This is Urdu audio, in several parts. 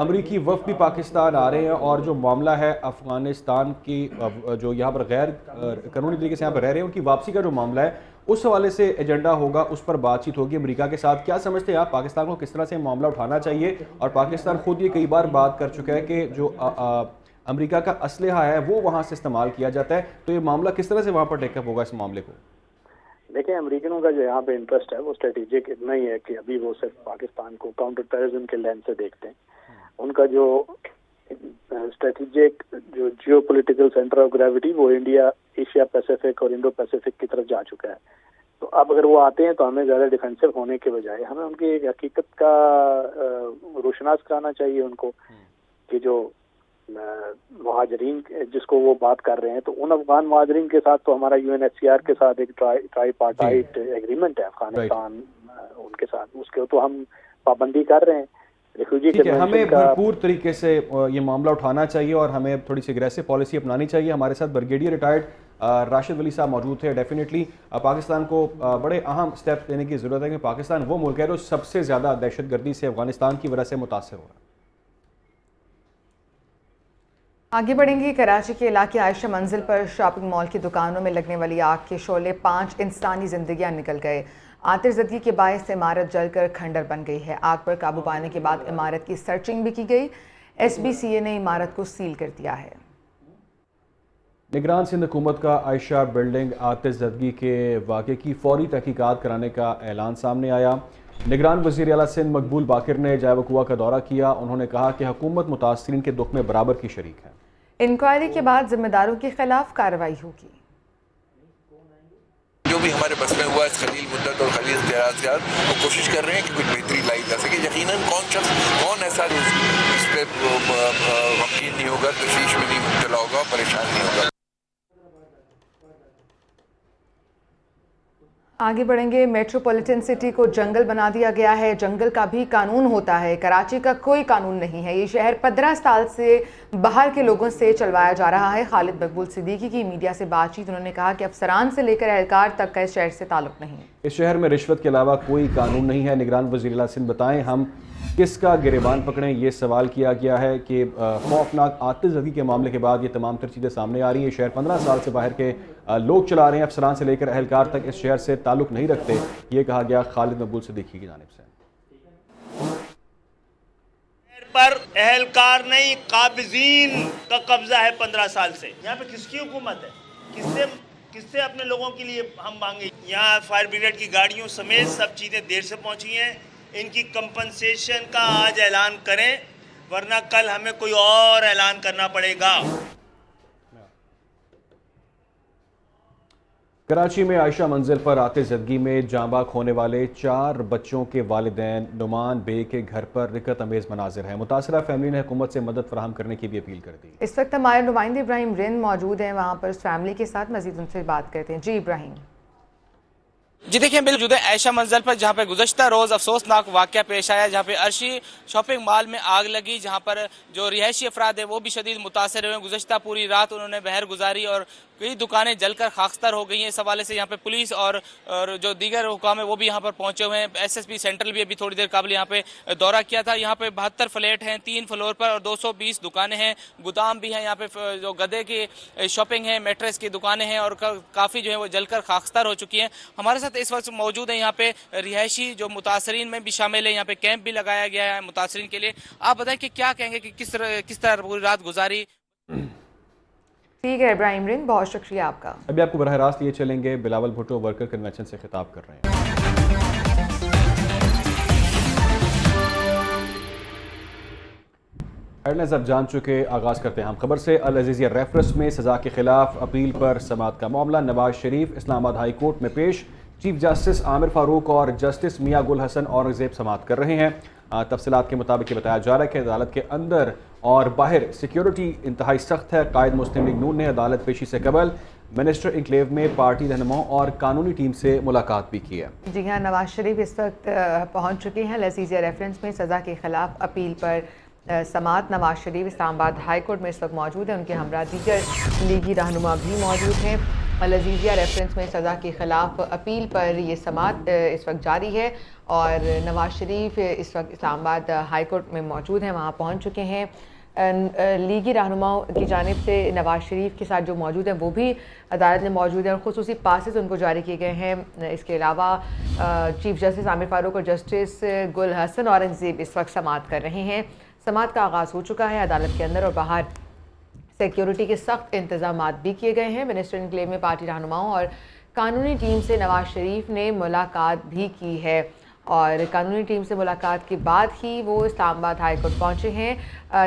امریکی وفد بھی پاکستان آ رہے ہیں اور جو معاملہ ہے افغانستان کی جو یہاں پر غیر قانونی طریقے سے یہاں پر رہ رہے ہیں ان کی واپسی کا جو معاملہ ہے اس حوالے سے ایجنڈا ہوگا, اس پر بات چیت ہوگی امریکہ کے ساتھ. کیا سمجھتے ہیں آپ پاکستان کو کس طرح سے معاملہ اٹھانا چاہیے؟ اور پاکستان خود یہ کئی بار بات کر چکا ہے کہ جو امریکہ کا اسلحہ ہے وہ وہاں سے استعمال کیا جاتا ہے, تو یہ معاملہ کس طرح سے وہاں پر ٹیک اپ ہوگا اس معاملے کو؟ دیکھیں امریکنوں کا جو یہاں پہ انٹرسٹ ہے وہ اسٹریٹجک اتنا ہی ہے کہ ابھی وہ صرف پاکستان کو کاؤنٹر ٹیررزم کے لینس سے دیکھتے ہیں. ان کا جو اسٹریٹجک جو geopolitical centre of gravity وہ انڈیا, ایشیا پیسیفک اور انڈو پیسیفک کی طرف جا چکا ہے. تو اب اگر وہ آتے ہیں تو ہمیں زیادہ ڈیفینسو ہونے کے بجائے ہمیں ان کی ایک حقیقت کا روشناس کرانا چاہیے ان کو کہ جو مہاجرین جس کو وہ بات کر رہے ہیں تو ان افغان مہاجرین کے ساتھ تو ہمارا U N H C R کے ساتھ ایک ٹرائی پارٹائٹ ایگریمنٹ ہے افغانستان ان کے ساتھ, اس کے تو ہم پابندی کر رہے ہیں. ٹھیک ہے, ہمیں بھرپور طریقے سے یہ معاملہ اٹھانا چاہیے اور ہمیں تھوڑی سی اگریسو پالیسی اپنانی چاہیے. ہمارے ساتھ بریگیڈیئر ریٹائرڈ راشد ولی صاحب موجود تھے. ڈیفینیٹلی پاکستان کو بڑے اہم سٹیپ لینے کی ضرورت ہے کہ پاکستان وہ ملک ہے جو سب سے زیادہ دہشت گردی سے افغانستان کی وجہ سے متاثر ہو رہا ہے. آگے بڑھیں گے. کراچی کے علاقے عائشہ منزل پر شاپنگ مال کی دکانوں میں لگنے والی آگ کے شعلے 5 انسانی زندگیاں نکل گئے. آتش زدگی کے باعث عمارت جل کر کھنڈر بن گئی ہے. آگ پر قابو پانے کے بعد عمارت کی سرچنگ بھی کی گئی. ایس بی سی اے نے عمارت کو سیل کر دیا ہے. نگران سندھ حکومت کا عائشہ بلڈنگ آتش زدگی کے واقعے کی فوری تحقیقات کرانے کا اعلان سامنے آیا. نگران وزیر اعلیٰ سندھ مقبول باقر نے جائے وقوع کا دورہ کیا. انہوں نے کہا کہ حکومت متاثرین کے دکھ میں برابر کی شریک ہے. انکوائری کے بعد ذمہ داروں کے خلاف کارروائی ہوگی. جو بھی ہمارے بس میں ہوا ہے خلیل مدت اور خلیل اختیارات کے وہ کوشش کر رہے ہیں کہ کچھ بہتری لائی جا سکے. یقیناً کون ایسا اس پہ غمگین نہیں ہوگا, تشویش میں نہیں مبتلا ہوگا, پریشان نہیں ہوگا. آگے بڑھیں گے. میٹروپولیٹن سٹی کو جنگل بنا دیا گیا ہے. جنگل کا بھی قانون ہوتا ہے, کراچی کا کوئی قانون نہیں ہے. یہ شہر 15 سال سے باہر کے لوگوں سے چلوایا جا رہا ہے. خالد مقبول صدیقی کی میڈیا سے بات چیت, انہوں نے کہا کہ افسران سے لے کر اہلکار تک کا اس شہر سے تعلق نہیں. اس شہر میں رشوت کے علاوہ کوئی قانون نہیں ہے. نگران وزیر اعلیٰ سندھ بتائیں ہم کس کا گریبان پکڑیں. یہ سوال کیا گیا ہے کہ خوفناک آتش زدگی کے معاملے کے بعد یہ تمام تر چیزیں سامنے آ رہی ہیں. شہر 15 سال سے باہر کے لوگ چلا رہے ہیں, افسران سے لے کر اہلکار تک اس شہر سے تعلق نہیں رکھتے. یہ کہا گیا خالد مقبول صدیقی کی جانب سے. پر اہلکار نہیں قابضین کا قبضہ ہے 15 سال سے. یہاں پہ کس کی حکومت ہے؟ کس سے اپنے لوگوں کے لیے ہم مانگیں؟ یہاں فائر بریگیڈ کی گاڑیوں سمیت سب چیزیں دیر سے پہنچی ہیں. ان کی کمپنسیشن کا آج اعلان کریں ورنہ کل ہمیں کوئی اور اعلان کرنا پڑے گا. کراچی میں عائشہ منزل پر آتش زدگی میں جاں باک ہونے والے 4 بچوں کے والدین نعمان بے کے گھر پر رکت امیز مناظر ہیں. متاثرہ فیملی نے حکومت سے مدد فراہم کرنے کی بھی اپیل کر دی. اس وقت ہمارے نمائندے ابراہیم رند موجود ہیں وہاں پر اس فیملی کے ساتھ, مزید ان سے بات کرتے ہیں. جی ابراہیم. جی دیکھیں موجود ہے عائشہ منزل پر جہاں پہ گزشتہ روز افسوسناک واقعہ پیش آیا, جہاں پہ عرشی شاپنگ مال میں آگ لگی, جہاں پر جو رہائشی افراد ہیں وہ بھی شدید متاثر ہوئے. گزشتہ پوری رات انہوں نے بہر گزاری اور کئی دکانیں جل کر خاکستر ہو گئی ہیں. اس حوالے سے یہاں پہ پولیس اور جو دیگر حکام ہیں وہ بھی یہاں پر پہنچے ہوئے ہیں. ایس ایس پی سینٹرل بھی ابھی تھوڑی دیر قبل یہاں پہ دورہ کیا تھا. یہاں پہ 72 فلیٹ ہیں 3 فلور پر اور 220 دکانیں ہیں, گودام بھی ہیں. یہاں پہ جو گدے کی شاپنگ ہے, میٹریس کی دکانیں ہیں اور کافی جو ہے وہ جل کر خاکستر ہو چکی ہیں. ہمارے ساتھ اس وقت موجود ہیں یہاں پہ رہائشی جو متاثرین میں بھی شامل ہیں. یہاں پہ کیمپ بھی لگایا گیا ہے متاثرین کے لیے. آپ بتائیں کہ کیا کہیں گے کہ کس طرح پوری رات گزاری؟ ٹھیک ہے ابراہیم رند, بہت شکریہ آپ کا. ابھی آپ کو براہ راست یہ چلیں گے, بلاول بھٹو ورکر کنونشن سے خطاب کر رہے ہیں. ہیڈلائنز آپ جان چکے, آغاز کرتے ہیں ہم خبر سے. العزیزیہ ریفرنس میں سزا کے خلاف اپیل پر سماعت کا معاملہ. نواز شریف اسلام آباد ہائی کورٹ میں پیش. چیف جسٹس عامر فاروق اور جسٹس میاں گل حسن اورنگزیب سماعت کر رہے ہیں. تفصیلات کے مطابق یہ بتایا جا رہا ہے کہ عدالت کے اندر اور باہر سیکیورٹی انتہائی سخت ہے. قائد مسلم لیگ نون نے عدالت پیشی سے قبل منسٹر انکلیو میں پارٹی رہنماؤں اور قانونی ٹیم سے ملاقات بھی کی ہے. جی ہاں, نواز شریف اس وقت پہنچ چکے ہیں العزیزیہ ریفرنس میں سزا کے خلاف اپیل پر سماعت. نواز شریف اسلام آباد ہائی کورٹ میں اس وقت موجود ہیں, ان کے ہمراہ دیگر لیگی رہنما بھی موجود ہیں. العزیزیہ ریفرنس میں سزا کے خلاف اپیل پر یہ سماعت اس وقت جاری ہے اور نواز شریف اس وقت اسلام آباد ہائی کورٹ میں موجود ہیں، وہاں پہنچ چکے ہیں۔ لیگی رہنماؤں کی جانب سے نواز شریف کے ساتھ جو موجود ہیں وہ بھی عدالت میں موجود ہیں اور خصوصی پاسز ان کو جاری کیے گئے ہیں۔ اس کے علاوہ چیف جسٹس عامر فاروق اور جسٹس گل حسن اورنگزیب اس وقت سماعت کر رہے ہیں۔ سماعت کا آغاز ہو چکا ہے، عدالت کے اندر اور باہر سیکیورٹی کے سخت انتظامات بھی کیے گئے ہیں۔ منسٹر انکلیو میں پارٹی رہنماؤں اور قانونی ٹیم سے نواز شریف نے ملاقات بھی کی ہے اور قانونی ٹیم سے ملاقات کے بعد ہی وہ اسلام آباد ہائی کورٹ پہنچے ہیں۔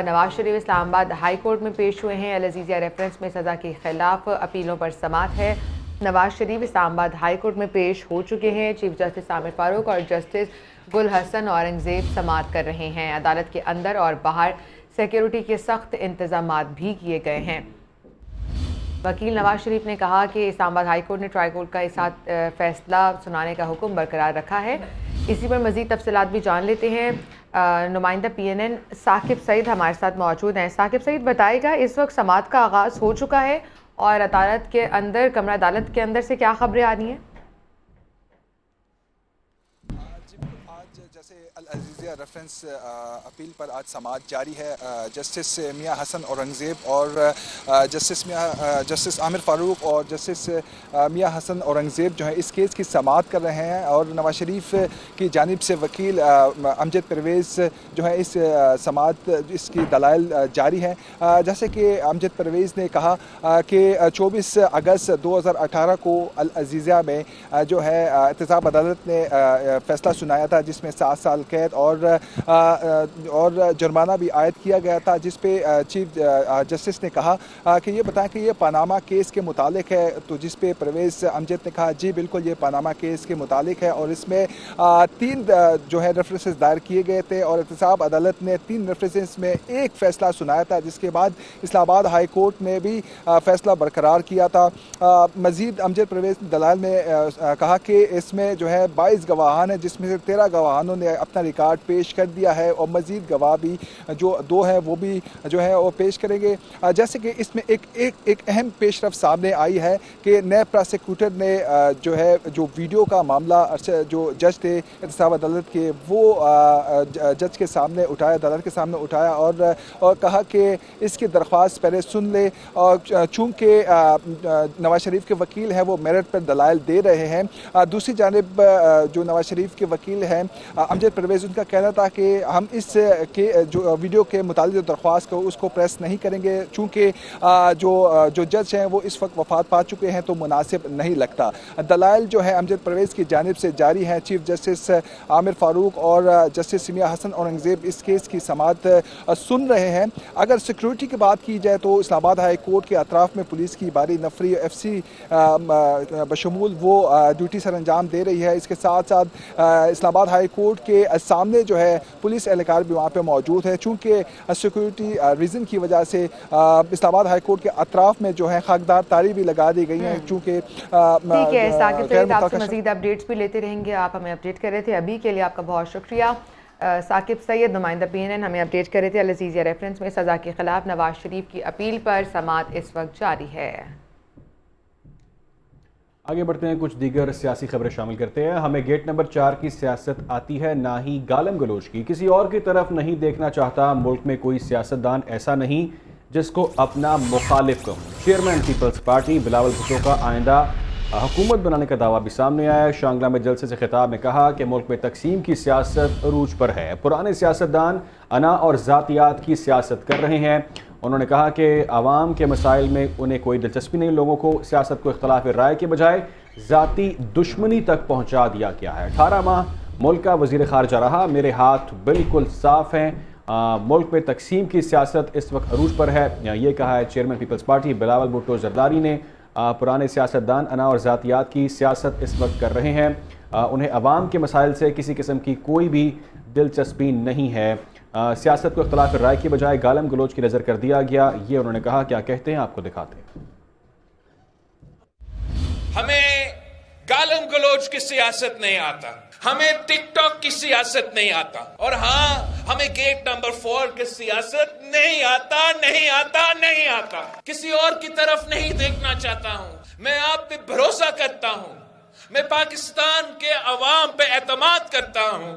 نواز شریف اسلام آباد ہائی کورٹ میں پیش ہوئے ہیں۔ العزیزیہ ریفرنس میں سزا کے خلاف اپیلوں پر سماعت ہے۔ نواز شریف اسلام آباد ہائی کورٹ میں پیش ہو چکے ہیں۔ چیف جسٹس عامر فاروق اور جسٹس گل حسن اورنگزیب سماعت کر رہے ہیں۔ عدالت کے اندر اور باہر سیکیورٹی کے سخت انتظامات بھی کیے گئے ہیں۔ وکیل نواز شریف نے کہا کہ اسلام آباد ہائی کورٹ نے ٹرائی کورٹ کا اس ساتھ فیصلہ سنانے کا حکم برقرار رکھا ہے۔ اسی پر مزید تفصیلات بھی جان لیتے ہیں۔ نمائندہ PNN ثاقب سعید ہمارے ساتھ موجود ہیں۔ ثاقب سعید بتائے گا اس وقت سماعت کا آغاز ہو چکا ہے اور عدالت کے اندر کمرہ عدالت کے اندر سے کیا خبریں آ رہی ہیں؟ آج جیسے العزیزیہ ریفرنس اپیل پر آج سماعت جاری ہے۔ جسٹس میاں حسن اورنگزیب اور جسٹس عامر فاروق اور جسٹس میاں حسن اورنگزیب جو ہے اس کیس کی سماعت کر رہے ہیں اور نواز شریف کی جانب سے وکیل امجد پرویز جو ہے اس سماعت اس کی دلائل جاری ہیں۔ جیسے کہ امجد پرویز نے کہا کہ 24 اگست 2018 کو العزیزیہ میں جو ہے احتساب عدالت نے فیصلہ سنایا تھا جس میں 7 سال قید اور جرمانہ بھی عائد کیا گیا تھا، جس پہ چیف جسٹس نے کہا کہ یہ بتائیں کہ یہ پاناما کیس کے متعلق ہے، تو جس پہ پرویز امجد نے کہا جی بالکل یہ پاناما کیس کے متعلق ہے اور اس میں 3 جو ہے ریفرنسز دائر کیے گئے تھے اور احتساب عدالت نے 3 ریفرنسز میں ایک فیصلہ سنایا تھا، جس کے بعد اسلام آباد ہائی کورٹ نے بھی فیصلہ برقرار کیا تھا۔ مزید امجد پرویز نے دلائل میں کہا کہ اس میں جو ہے 22 گواہان ہیں جس میں سے 13 گواہانوں نے اپنا ریکارڈ پیش کر دیا ہے اور مزید گواہ بھی جو 2 ہیں وہ بھی جو ہے وہ پیش کریں گے۔ جیسے کہ اس میں ایک اہم پیش رفت سامنے آئی ہے کہ نیب پراسیکیوٹر نے جو ویڈیو کا معاملہ جو جج تھے احتساب عدالت کے وہ جج کے سامنے اٹھایا، عدالت کے سامنے اٹھایا اور کہا کہ اس کی درخواست پہلے سن لے، اور چونکہ نواز شریف کے وکیل ہیں وہ میرٹ پر دلائل دے رہے ہیں۔ دوسری جانب جو نواز شریف کے وکیل ہیں امجد پرویز، ان کا کہنا تھا کہ ہم اس کے جو ویڈیو کے متعلق جو درخواست کو اس کو پریس نہیں کریں گے چونکہ جو جج ہیں وہ اس وقت وفات پا چکے ہیں تو مناسب نہیں لگتا۔ دلائل جو ہے امجد پرویز کی جانب سے جاری ہیں۔ چیف جسٹس عامر فاروق اور جسٹس میاں حسن اورنگزیب اس کیس کی سماعت سن رہے ہیں۔ اگر سیکیورٹی کی بات کی جائے تو اسلام آباد ہائی کورٹ کے اطراف میں پولیس کی بھاری نفری FC بشمول وہ ڈیوٹی سر انجام دے رہی ہے۔ اس کے ساتھ ساتھ اسلام آباد ہائی کورٹ کے سامنے جو ہے پولیس اہلکار بھی وہاں پہ موجود ہے، چونکہ سیکیورٹی ریزن کی وجہ سے اسلام آباد ہائی کورٹ کے اطراف میں جو ہے خاکدار تاری بھی لگا دی گئی ہیں، چونکہ ٹھیک ہے ثاقب سعید، آپ سے مزید اپڈیٹس بھی لیتے رہیں گے، آپ ہمیں اپڈیٹ کر رہے تھے، ابھی کے لیے آپ کا بہت شکریہ۔ ثاقب سعید نمائندہ PNN ہمیں اپڈیٹ کر رہے تھے۔ العزیزیہ ریفرنس میں سزا کے خلاف نواز شریف کی اپیل پر سماعت اس وقت جاری ہے۔ آگے بڑھتے ہیں، کچھ دیگر سیاسی خبریں شامل کرتے ہیں۔ ہمیں گیٹ نمبر 4 کی سیاست آتی ہے، نہ ہی گالم گلوچ کی، کسی اور کی طرف نہیں دیکھنا چاہتا، ملک میں کوئی سیاستدان ایسا نہیں جس کو اپنا مخالف کہوں۔ چیئرمین پیپلز پارٹی بلاول بھٹو کا آئندہ حکومت بنانے کا دعویٰ بھی سامنے آیا ہے۔ شانگلہ میں جلسے سے خطاب میں کہا کہ ملک میں تقسیم کی سیاست عروج پر ہے، پرانے سیاستدان انا اور ذاتیات کی سیاست کر رہے ہیں۔ انہوں نے کہا کہ عوام کے مسائل میں انہیں کوئی دلچسپی نہیں، لوگوں کو سیاست کو اختلاف رائے کے بجائے ذاتی دشمنی تک پہنچا دیا گیا ہے۔ 18 ماہ ملک کا وزیر خارجہ رہا، میرے ہاتھ بالکل صاف ہیں، ملک میں تقسیم کی سیاست اس وقت عروج پر ہے، یہ کہا ہے چیئرمین پیپلز پارٹی بلاول بھٹو زرداری نے۔ پرانے سیاستدان انا اور ذاتیات کی سیاست اس وقت کر رہے ہیں، انہیں عوام کے مسائل سے کسی قسم کی کوئی بھی دلچسپی نہیں ہے، سیاست کو اختلاف رائے کی بجائے گالم گلوچ کی نظر کر دیا گیا، یہ انہوں نے کہا۔ کیا کہتے ہیں آپ کو دکھاتے ہیں۔ ہمیں گالم گلوچ کی سیاست نہیں آتا، ہمیں ٹک ٹاک کی سیاست نہیں آتا، اور ہاں ہمیں گیٹ نمبر 4 کی سیاست نہیں آتا۔ کسی اور کی طرف نہیں دیکھنا چاہتا ہوں، میں آپ پہ بھروسہ کرتا ہوں، میں پاکستان کے عوام پہ اعتماد کرتا ہوں،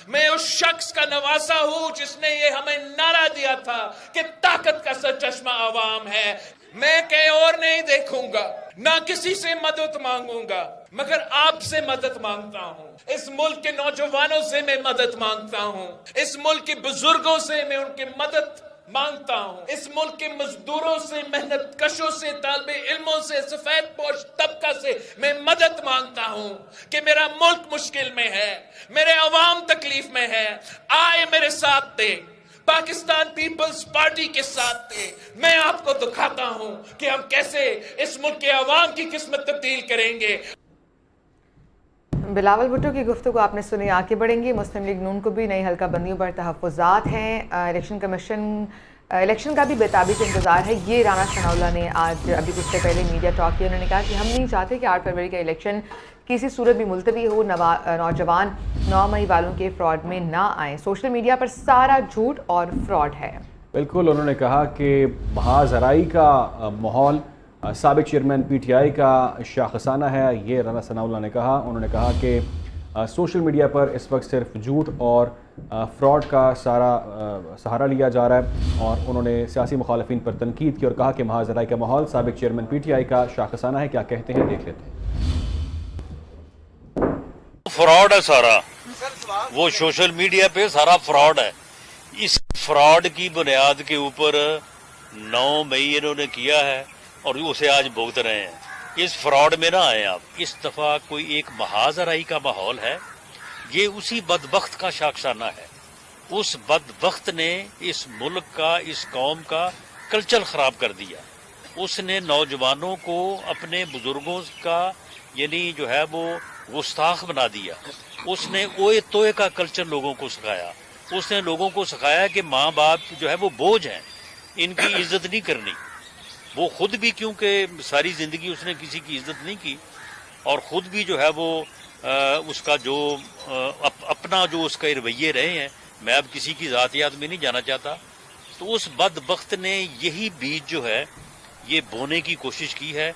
میں اس شخص کا نواسا ہوں جس نے یہ ہمیں نعرہ دیا تھا کہ طاقت کا سرچشمہ عوام ہے۔ میں کہیں اور نہیں دیکھوں گا، نہ کسی سے مدد مانگوں گا، مگر آپ سے مدد مانگتا ہوں، اس ملک کے نوجوانوں سے میں مدد مانگتا ہوں، اس ملک کے بزرگوں سے میں ان کی مدد مانگتا ہوں، اس ملک کے مزدوروں سے، محنت کشوں سے، طالب علموں سے، سفید پوش طبقہ سے میں مدد مانگتا ہوں کہ میرا ملک مشکل میں ہے، میرے عوام تکلیف میں ہے، آئے میرے ساتھ دے، پاکستان پیپلز پارٹی کے ساتھ تھے۔ میں آپ کو دکھاتا ہوں کہ ہم کیسے اس ملک کے عوام کی قسمت تبدیل کریں گے۔ بلاول بھٹو کی گفتگو آپ نے سنی۔ آگے بڑھیں گے، مسلم لیگ نون کو بھی نئی حلقہ بندیوں پر تحفظات ہیں۔ الیکشن کمیشن الیکشن کا بھی بےتابی سے انتظار ہے، یہ رانا ثناء اللہ نے آج ابھی کچھ دیر پہلے میڈیا ٹاک کیا۔ انہوں نے کہا کہ ہم نہیں چاہتے کہ 8 فروری کا الیکشن کسی صورت بھی ملتوی ہو، نوجوان 9 مئی والوں کے فراڈ میں نہ آئیں، سوشل میڈیا پر سارا جھوٹ اور فراڈ ہے۔ بالکل، انہوں نے کہا کہ محاذ آرائی کا ماحول سابق چیئرمین پی ٹی آئی کا شاخسانہ ہے، یہ رانا ثناء اللہ نے کہا۔ انہوں نے کہا کہ سوشل میڈیا پر اس وقت صرف جھوٹ اور فراڈ کا سہارا لیا جا رہا ہے، اور انہوں نے سیاسی مخالفین پر تنقید کی اور کہا کہ محاذ آرائی کا ماحول سابق چیئرمین پی ٹی آئی کا شاخسانہ ہے۔ کیا کہتے ہیں دیکھ لیتے ہیں۔ فراڈ ہے سارا، وہ سوشل میڈیا پہ سارا فراڈ ہے۔ اس فراڈ کی بنیاد کے اوپر 9 مئی انہوں نے کیا ہے اور اسے آج بھگت رہے ہیں۔ اس فراڈ میں نہ آئے آپ۔ اس دفعہ کوئی ایک محاذ آرائی کا ماحول ہے، یہ اسی بدبخت کا شاخسانہ ہے۔ اس بدبخت نے اس ملک کا، اس قوم کا کلچر خراب کر دیا۔ اس نے نوجوانوں کو اپنے بزرگوں کا یعنی جو ہے وہ گستاخ بنا دیا۔ اس نے اوئے توئے کا کلچر لوگوں کو سکھایا۔ اس نے لوگوں کو سکھایا کہ ماں باپ جو ہے وہ بوجھ ہیں، ان کی عزت نہیں کرنی۔ وہ خود بھی، کیونکہ ساری زندگی اس نے کسی کی عزت نہیں کی، اور خود بھی جو ہے وہ اس کا جو اپنا جو اس کا رویے رہے ہیں، میں اب کسی کی ذاتیات میں نہیں جانا چاہتا، تو اس بدبخت نے یہی بیج جو ہے یہ بونے کی کوشش کی ہے۔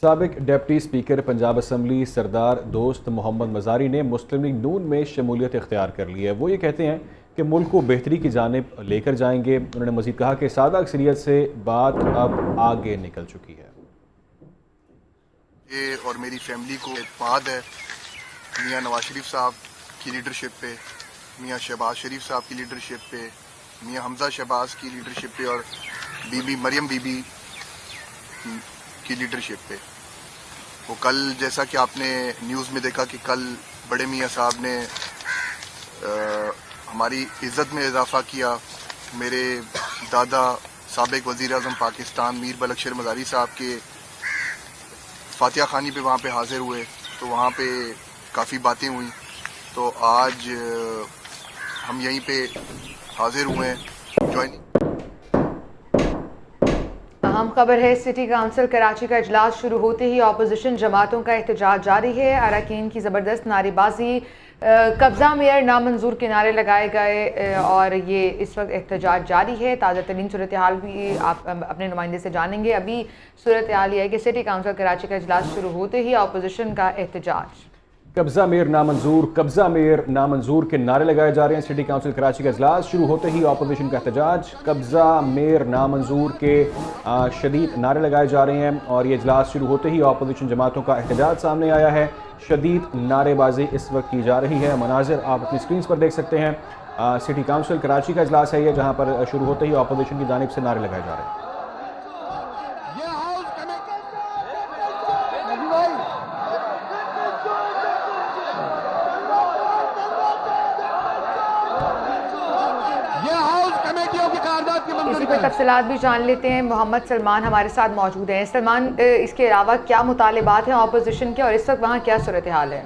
سابق ڈپٹی اسپیکر پنجاب اسمبلی سردار دوست محمد مزاری نے مسلم لیگ نون میں شمولیت اختیار کر لی ہے۔ وہ یہ کہتے ہیں کہ ملک کو بہتری کی جانب لے کر جائیں گے۔ انہوں نے مزید کہا کہ سادہ اکثریت سے بات اب آگے نکل چکی ہے۔ یہ اور میری فیملی کو اعتماد ہے میاں نواز شریف صاحب کی لیڈرشپ پہ، میاں شہباز شریف صاحب کی لیڈرشپ پہ، میاں حمزہ شہباز کی لیڈرشپ پہ، اور بی بی مریم بی بی کی لیڈرشپ پہ۔ وہ کل جیسا کہ آپ نے نیوز میں دیکھا کہ کل بڑے میاں صاحب نے ہماری عزت میں اضافہ کیا۔ میرے دادا سابق وزیر اعظم پاکستان میر بلکشیر مزاری صاحب کے فاتحہ خوانی پہ وہاں پہ حاضر ہوئے، تو وہاں پہ کافی باتیں ہوئیں، تو آج ہم یہیں پہ حاضر ہوئے ہیں جوائننگ۔ اہم خبر ہے، سٹی کونسل کراچی کا اجلاس شروع ہوتے ہی اپوزیشن جماعتوں کا احتجاج جاری ہے۔ اراکین کی زبردست نعرے بازی، قبضہ میئر نامنظور کے نعرے لگائے گئے، اور یہ اس وقت احتجاج جاری ہے۔ تازہ ترین صورتحال بھی آپ اپنے نمائندے سے جانیں گے۔ ابھی صورتحال یہ ہے کہ سٹی کونسل کراچی کا اجلاس شروع ہوتے ہی اپوزیشن کا احتجاج۔ قبضہ میئر نامنظور کے نعرے لگائے جا رہے ہیں۔ سٹی کونسل کراچی کا اجلاس شروع ہوتے ہی اپوزیشن کا احتجاج، قبضہ میئر نامنظور کے شدید نعرے لگائے جا رہے ہیں، اور یہ اجلاس شروع ہوتے ہی اپوزیشن جماعتوں کا احتجاج سامنے آیا ہے۔ شدید نعرے بازی اس وقت کی جا رہی ہے۔ مناظر آپ اپنی سکرینز پر دیکھ سکتے ہیں۔ سٹی کونسل کراچی کا اجلاس ہے یہ، جہاں پر شروع ہوتے ہی اپوزیشن کی جانب سے نعرے لگائے جا رہے ہیں۔ اسی پر تفصیلات بھی جان لیتے ہیں۔ محمد سلمان ہمارے ساتھ موجود ہیں۔ سلمان، اس کے علاوہ کیا مطالبات ہیں اپوزیشن کے، اور اس وقت وہاں کیا صورتحال ہے؟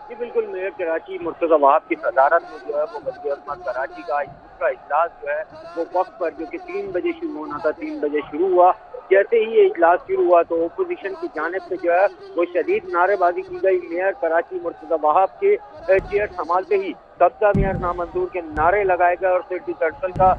جی بالکل، میئر کراچی مرتضی وہاب کی صدارت میں جو ہے وہ وزیر اعظم کراچی کا دوسرا اجلاس جو ہے وہ وقت پر، جو کہ 3 بجے شروع ہونا تھا، 3 بجے شروع ہوا، جیسے ہی یہ اجلاس شروع ہوا تو اپوزیشن کی جانب سے جو ہے وہ شدید نعرے بازی کی گئی. میئر کراچی مرتضی وہاب کے چیئر سنبھالتے ہی قبضہ میئر نامنظور کے نعرے لگائے گئے اور سٹی کونسل کا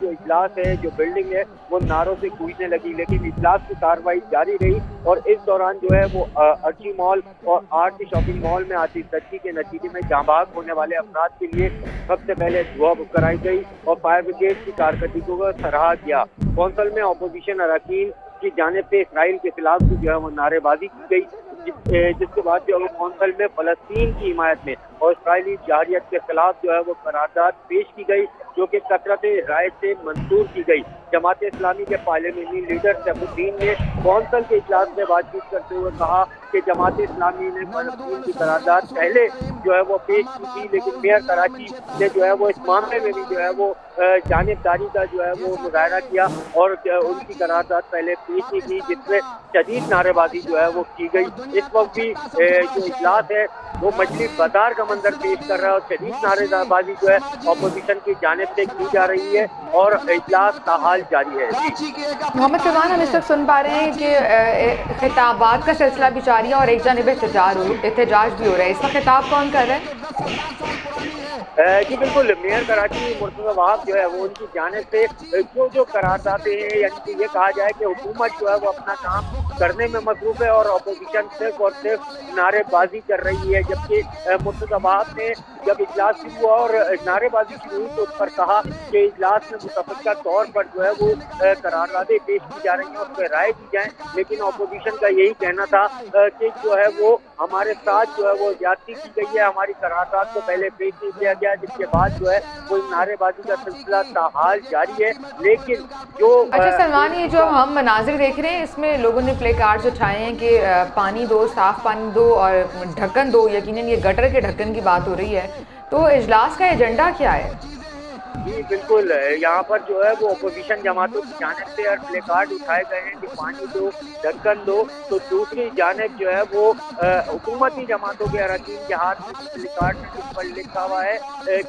جو اجلاس ہے, جو بلڈنگ ہے, وہ نعروں سے گونجنے لگی. لیکن اجلاس کی کارروائی جاری رہی اور اس دوران جو ہے وہ ارچی مال اور آرٹی شاپنگ مال میں آتش زدگی کے نتیجے میں جاں بحق ہونے والے افراد کے لیے سب سے پہلے دعا کرائی گئی اور فائر بریگیڈ کی کارکردگی کو سراہا گیا. کونسل میں اپوزیشن اراکین کی جانب سے اسرائیل کے خلاف جو ہے وہ نعرے بازی کی گئی, جس کے بعد جو ہے کونسل میں فلسطین کی حمایت میں اور اسرائیلی جارحیت کے خلاف جو ہے وہ قرارداد پیش کی گئی, جو کہ کثرت رائے سے منظور کی گئی. جماعت اسلامی کے پارلیمنٹری لیڈر سیف الدین نے کونسل کے اجلاس میں بات چیت کرتے ہوئے کہا کہ جماعت اسلامی نے فلسطین کی قرارداد پہلے جو ہے وہ پیش کی تھی, لیکن میئر کراچی نے جو ہے وہ اس معاملے میں بھی جو ہے وہ جانبداری کا جو ہے وہ مظاہرہ کیا اور ان کی قرارداد پہلے پیش نہیں کی, جس میں شدید نعرے بازی جو ہے وہ کی گئی. اس وقت بھی جو اجلاس ہے وہ مچھلی بازار کا منظر پیش کر رہا ہے اور شدید نعرے بازی جو ہے اپوزیشن کی جانب سے کی جا رہی ہے اور اجلاس کا حال جاری ہے. محمد سلمان, ہم اس وقت سن پا رہے ہیں کہ خطابات کا سلسلہ بھی جاری ہے اور ایک جانب احتجاج بھی ہو رہا ہے. اس کا خطاب کون کر رہا ہے؟ جی بالکل, میئر کراچی مرتضی وہاب جو ہے وہ ان کی جانب سے جو قراردادیں ہیں, یعنی کہ یہ کہا جائے کہ حکومت جو ہے وہ اپنا کام کرنے میں مصروف ہے اور اپوزیشن صرف اور صرف نعرے بازی کر رہی ہے. جبکہ مرتضی وہاب نے جب اجلاس شروع ہوا اور نعرے بازی شروع ہوئی تو اس پر کہا کہ اجلاس میں متفقہ طور پر جو ہے وہ قراردادیں پیش کی جا رہی ہیں اور اس پہ رائے دی جائیں, لیکن اپوزیشن کا یہی کہنا تھا کہ جو ہے وہ ہمارے ساتھ جو ہے وہ زیادتی کی گئی ہے, ہماری قرارداد کو پہلے پیش نہیں کیا گیا, جس کے بعد جو ہے وہ نعرے بازی کا سلسلہ تاحال جاری ہے. لیکن جو اچھا سلمان, یہ جو ہم مناظر دیکھ رہے ہیں اس میں لوگوں نے پلے کارڈز اٹھائے ہیں کہ پانی دو, صاف پانی دو اور ڈھکن دو. یقیناً یہ گٹر کے ڈھکن کی بات ہو رہی ہے, تو اجلاس کا ایجنڈا کیا ہے؟ جی بالکل, یہاں پر جو ہے وہ اپوزیشن جماعتوں کی جانب سے پلے کارڈ اٹھائے گئے ہیں کہ پانی دو, ڈھکن دو. تو دوسری جانب جو ہے وہ حکومتی جماعتوں کے اراکین کے ہاتھ میں پلے کارڈ جس پر لکھا ہوا ہے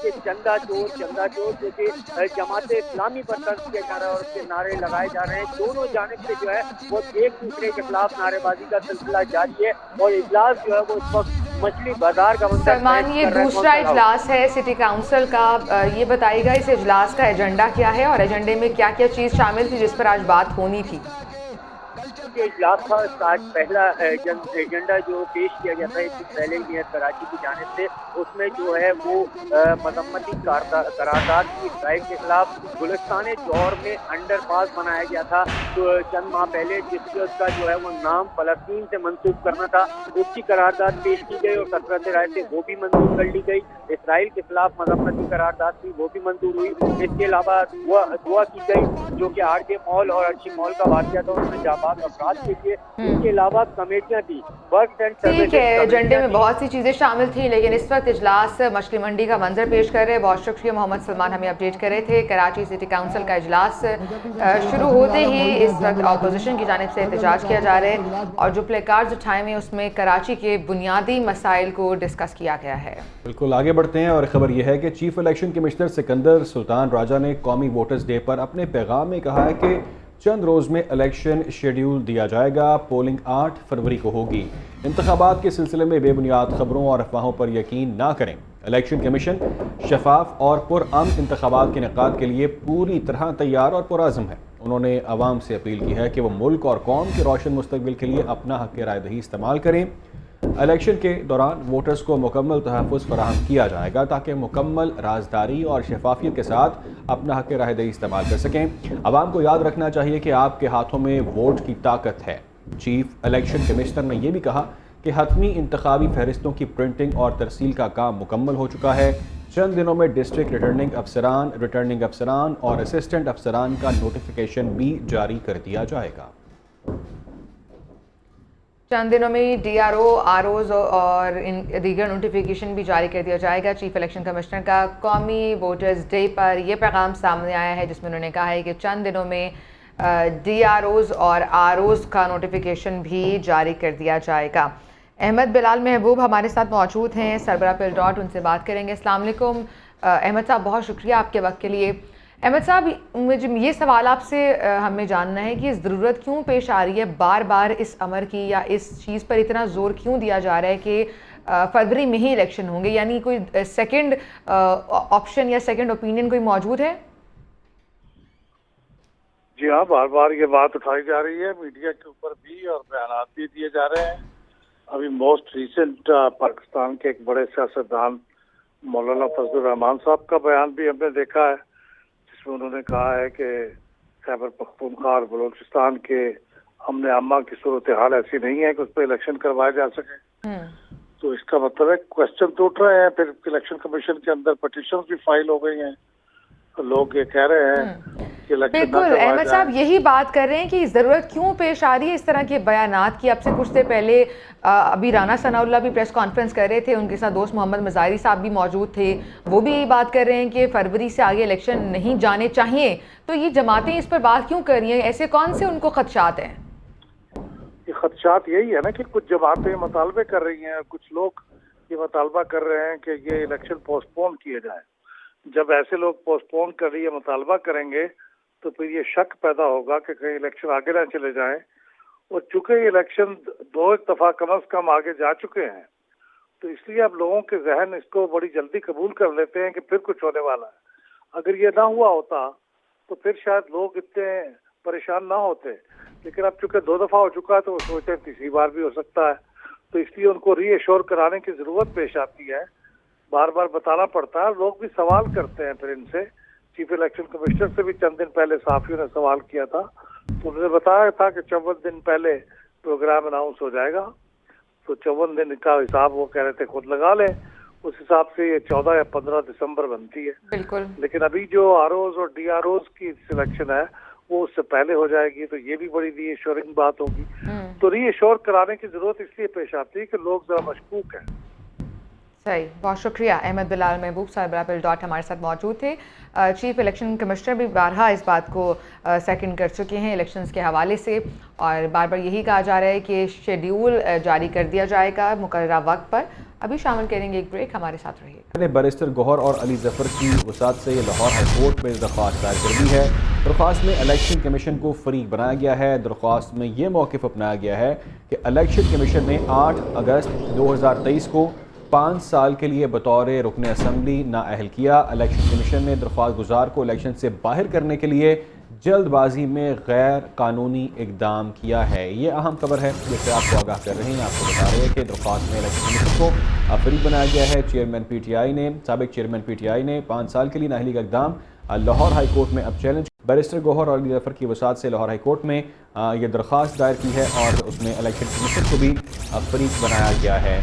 کہ چندہ چور چندہ چور, جو کہ جماعت اسلامی پر طرز کیا جا رہا ہے اور اس کے نعرے لگائے جا رہے ہیں. دونوں جانب سے جو ہے وہ ایک دوسرے کے خلاف نعرے بازی کا سلسلہ جاری ہے اور اجلاس جو ہے وہ اس وقت مچھلی بازار کا منظر. سلمان, یہ دوسرا اجلاس ہے سٹی کونسل کا, یہ بتائیے گا اس اجلاس کا ایجنڈا کیا ہے اور ایجنڈے میں کیا کیا چیز شامل تھی جس پر آج بات ہونی تھی؟ اجلاس کا آج پہلا ایجنڈا جو پیش کیا گیا تھا اس سے پہلے میئر کراچی کی جانب سے, اس میں جو ہے وہ مذمتی قرارداد کی اسرائیل کے خلاف گلستان جوہر میں انڈر پاس بنایا گیا تھا تو چند ماہ پہلے, جس کا جو ہے وہ نام فلسطین سے منسوب کرنا تھا, اس کی قرارداد پیش کی گئی اور کثرت رائے سے وہ بھی منظور کر لی گئی. اسرائیل کے خلاف مذمتی قرارداد تھی وہ بھی منظور ہوئی. اس کے علاوہ دعا کی گئی جو کہ آر جے مال اور ارچی مال کا واقعہ تھا, اس میں جاپات افراد کے لیے. اس کے علاوہ کمیٹیاں تھی, ورک اینڈ ٹھیک ہے, ایجنڈے میں بہت سی چیزیں شامل تھیں, لیکن اس وقت اجلاس مچھلی منڈی کا منظر پیش کر رہے. بہت شکریہ محمد سلمان, ہمیں اپڈیٹ کر رہے تھے. کراچی سٹی کونسل کا اجلاس شروع ہوتے ہی اس وقت اپوزیشن کی جانب سے احتجاج کیا جا رہا ہے اور جو پلے کارڈز اٹھائے ہوئے اس میں کراچی کے بنیادی مسائل کو ڈسکس کیا گیا ہے. بالکل, آگے بڑھتے ہیں اور خبر یہ ہے کہ چیف الیکشن کمشنر سکندر سلطان راجہ نے قومی ووٹرز ڈے پر اپنے پیغام میں کہا ہے کہ چند روز میں الیکشن شیڈیول دیا جائے گا. پولنگ 8 فروری کو ہوگی. انتخابات کے سلسلے میں بے بنیاد خبروں اور افواہوں پر یقین نہ کریں. الیکشن کمیشن شفاف اور پرامن انتخابات کے انعقاد کے لیے پوری طرح تیار اور پرعزم ہے. انہوں نے عوام سے اپیل کی ہے کہ وہ ملک اور قوم کے روشن مستقبل کے لیے اپنا حق رائے دہی استعمال کریں. الیکشن کے دوران ووٹرز کو مکمل تحفظ فراہم کیا جائے گا تاکہ مکمل رازداری اور شفافیت کے ساتھ اپنا حق رائے دہی استعمال کر سکیں. عوام کو یاد رکھنا چاہیے کہ آپ کے ہاتھوں میں ووٹ کی طاقت ہے. چیف الیکشن کمشنر نے یہ بھی کہا کہ حتمی انتخابی فہرستوں کی پرنٹنگ اور ترسیل کا کام مکمل ہو چکا ہے. چند دنوں میں ڈسٹرکٹ ریٹرننگ افسران اور اسسٹنٹ افسران کا نوٹیفیکیشن بھی جاری کر دیا جائے گا. چند دنوں میں D R O R Os اور دیگر نوٹیفیکیشن بھی جاری کر دیا جائے گا. چیف الیکشن کمشنر کا قومی ووٹرز ڈے پر یہ پیغام سامنے آیا ہے جس میں انہوں نے کہا ہے کہ چند دنوں میں ڈی آر اوز اور آر اوز کا نوٹیفیکیشن بھی جاری کر دیا جائے گا. احمد بلال محبوب ہمارے ساتھ موجود ہیں, سربراہ پل ڈاٹ, ان سے بات کریں گے. السلام علیکم احمد صاحب, بہت شکریہ آپ کے وقت کے لیے. احمد صاحب مجھے یہ سوال آپ سے ہمیں جاننا ہے کہ ضرورت کیوں پیش آ رہی ہے بار بار اس امر کی، یا اس چیز پر اتنا زور کیوں دیا جا رہا ہے کہ فروری میں ہی الیکشن ہوں گے؟ یعنی کوئی سیکنڈ آپشن یا سیکنڈ اوپینین کوئی موجود ہے؟ جی ہاں، بار بار یہ بات اٹھائی جا رہی ہے میڈیا کے اوپر بھی، اور بیانات بھی دیے جا رہے ہیں. ابھی موسٹ ریسنٹ پاکستان کے ایک بڑے سیاستدان مولانا فضل الرحمان صاحب کا بیان بھی ہم نے دیکھا ہے، جس میں انہوں نے کہا ہے کہ خیبر پختونخوا اور بلوچستان کے امن عامہ کی صورتحال ایسی نہیں ہے کہ اس پہ الیکشن کروائے جا سکے. تو اس کا مطلب ہے کوشچن تو اٹھ رہے ہیں. پھر الیکشن کمیشن کے اندر پٹیشنز بھی فائل ہو گئی ہیں، لوگ یہ کہہ رہے ہیں کہ الیکشن نہ بالکل کروایا احمد صاحب جائے. یہی بات کر رہے ہیں کہ ضرورت کیوں پیش آ رہی ہے اس طرح کے بیانات کی. اب سے کچھ دیر پہلے ابھی رانا ثناء اللہ بھی پریس کانفرنس کر رہے تھے، ان کے ساتھ دوست محمد مظاہری صاحب بھی موجود تھے، وہ بھی یہی بات کر رہے ہیں کہ فروری سے آگے الیکشن نہیں جانے چاہیے. تو یہ جماعتیں اس پر بات کیوں کر رہی ہیں؟ ایسے کون سے ان کو خدشات ہیں؟ یہ خدشات یہی ہے نا کہ کچھ جماعتیں مطالبے کر رہی ہیں، کچھ لوگ یہ مطالبہ کر رہے ہیں کہ یہ الیکشن پوسٹ پون کیے جائیں. جب ایسے لوگ پوسٹ پون کر رہی ہے مطالبہ کریں گے تو پھر یہ شک پیدا ہوگا کہ کہیں الیکشن آگے نہ چلے جائیں. اور چونکہ یہ الیکشن 2 دفعہ کم از کم آگے جا چکے ہیں، تو اس لیے اب لوگوں کے ذہن اس کو بڑی جلدی قبول کر لیتے ہیں کہ پھر کچھ ہونے والا ہے. اگر یہ نہ ہوا ہوتا تو پھر شاید لوگ اتنے پریشان نہ ہوتے، لیکن اب چونکہ 2 دفعہ ہو چکا ہے تو وہ سوچتے ہیں تیسری بار بھی ہو سکتا ہے. تو اس لیے ان کو ری ایشور کرانے کی ضرورت پیش آتی ہے، بار بار بتانا پڑتا ہے. لوگ بھی سوال کرتے ہیں پھر ان سے. چیف الیکشن کمشنر سے بھی چند دن پہلے صحافیوں نے سوال کیا تھا، تو انہوں نے بتایا تھا کہ 54 دن پہلے پروگرام اناؤنس ہو جائے گا. تو 54 دن کا حساب وہ کہہ رہے تھے خود لگا لیں، اس حساب سے یہ 14 یا 15 دسمبر بنتی ہے. بالکل. لیکن ابھی جو آر اوز اور ڈی آر اوز کی سلیکشن ہے وہ اس سے پہلے ہو جائے گی، تو یہ بھی بڑی ری ایشورنگ بات ہوگی. تو ری ایشور کرانے کی ضرورت اس لیے پیش آتی ہے کہ لوگ ذرا مشکوک ہیں. صحیح، بہت شکریہ. احمد بلال محبوب سربراہ پل ڈاٹ ہمارے ساتھ موجود تھے. چیف الیکشن کمشنر بھی بارہا اس بات کو سیکنڈ کر چکے ہیں الیکشنز کے حوالے سے، اور بار بار یہی کہا جا رہا ہے کہ شیڈیول جاری کر دیا جائے گا مقررہ وقت پر. ابھی شامل کریں گے ایک بریک، ہمارے ساتھ رہیے. بیرسٹر گوہر اور علی ظفر کی وسعت سے لاہور ہائی کورٹ میں درخواست دائر کر دی ہے. درخواست میں الیکشن کمیشن کو فریق بنایا گیا ہے. درخواست میں یہ موقف اپنایا گیا ہے کہ الیکشن کمیشن نے 8 اگست 2023 کو 5 سال کے لیے بطور رکن اسمبلی نااہل کیا. الیکشن کمیشن نے درخواست گزار کو الیکشن سے باہر کرنے کے لیے جلد بازی میں غیر قانونی اقدام کیا ہے. یہ اہم خبر ہے جس سے آپ کو آگاہ کر رہے ہیں. آپ کو بتا رہے ہیں کہ درخواست میں الیکشن کمیشن کو فریق بنایا گیا ہے. چیئرمین پی ٹی آئی نے سابق چیئرمین پی ٹی آئی نے 5 سال کے لیے نااہلی کا اقدام لاہور ہائی کورٹ میں اب چیلنج. بیرسٹر گوہر اور علی ظفر کی وسعت سے لاہور ہائی کورٹ میں یہ درخواست دائر کی ہے اور اس میں الیکشن کمیشن کو بھی فریق بنایا گیا ہے.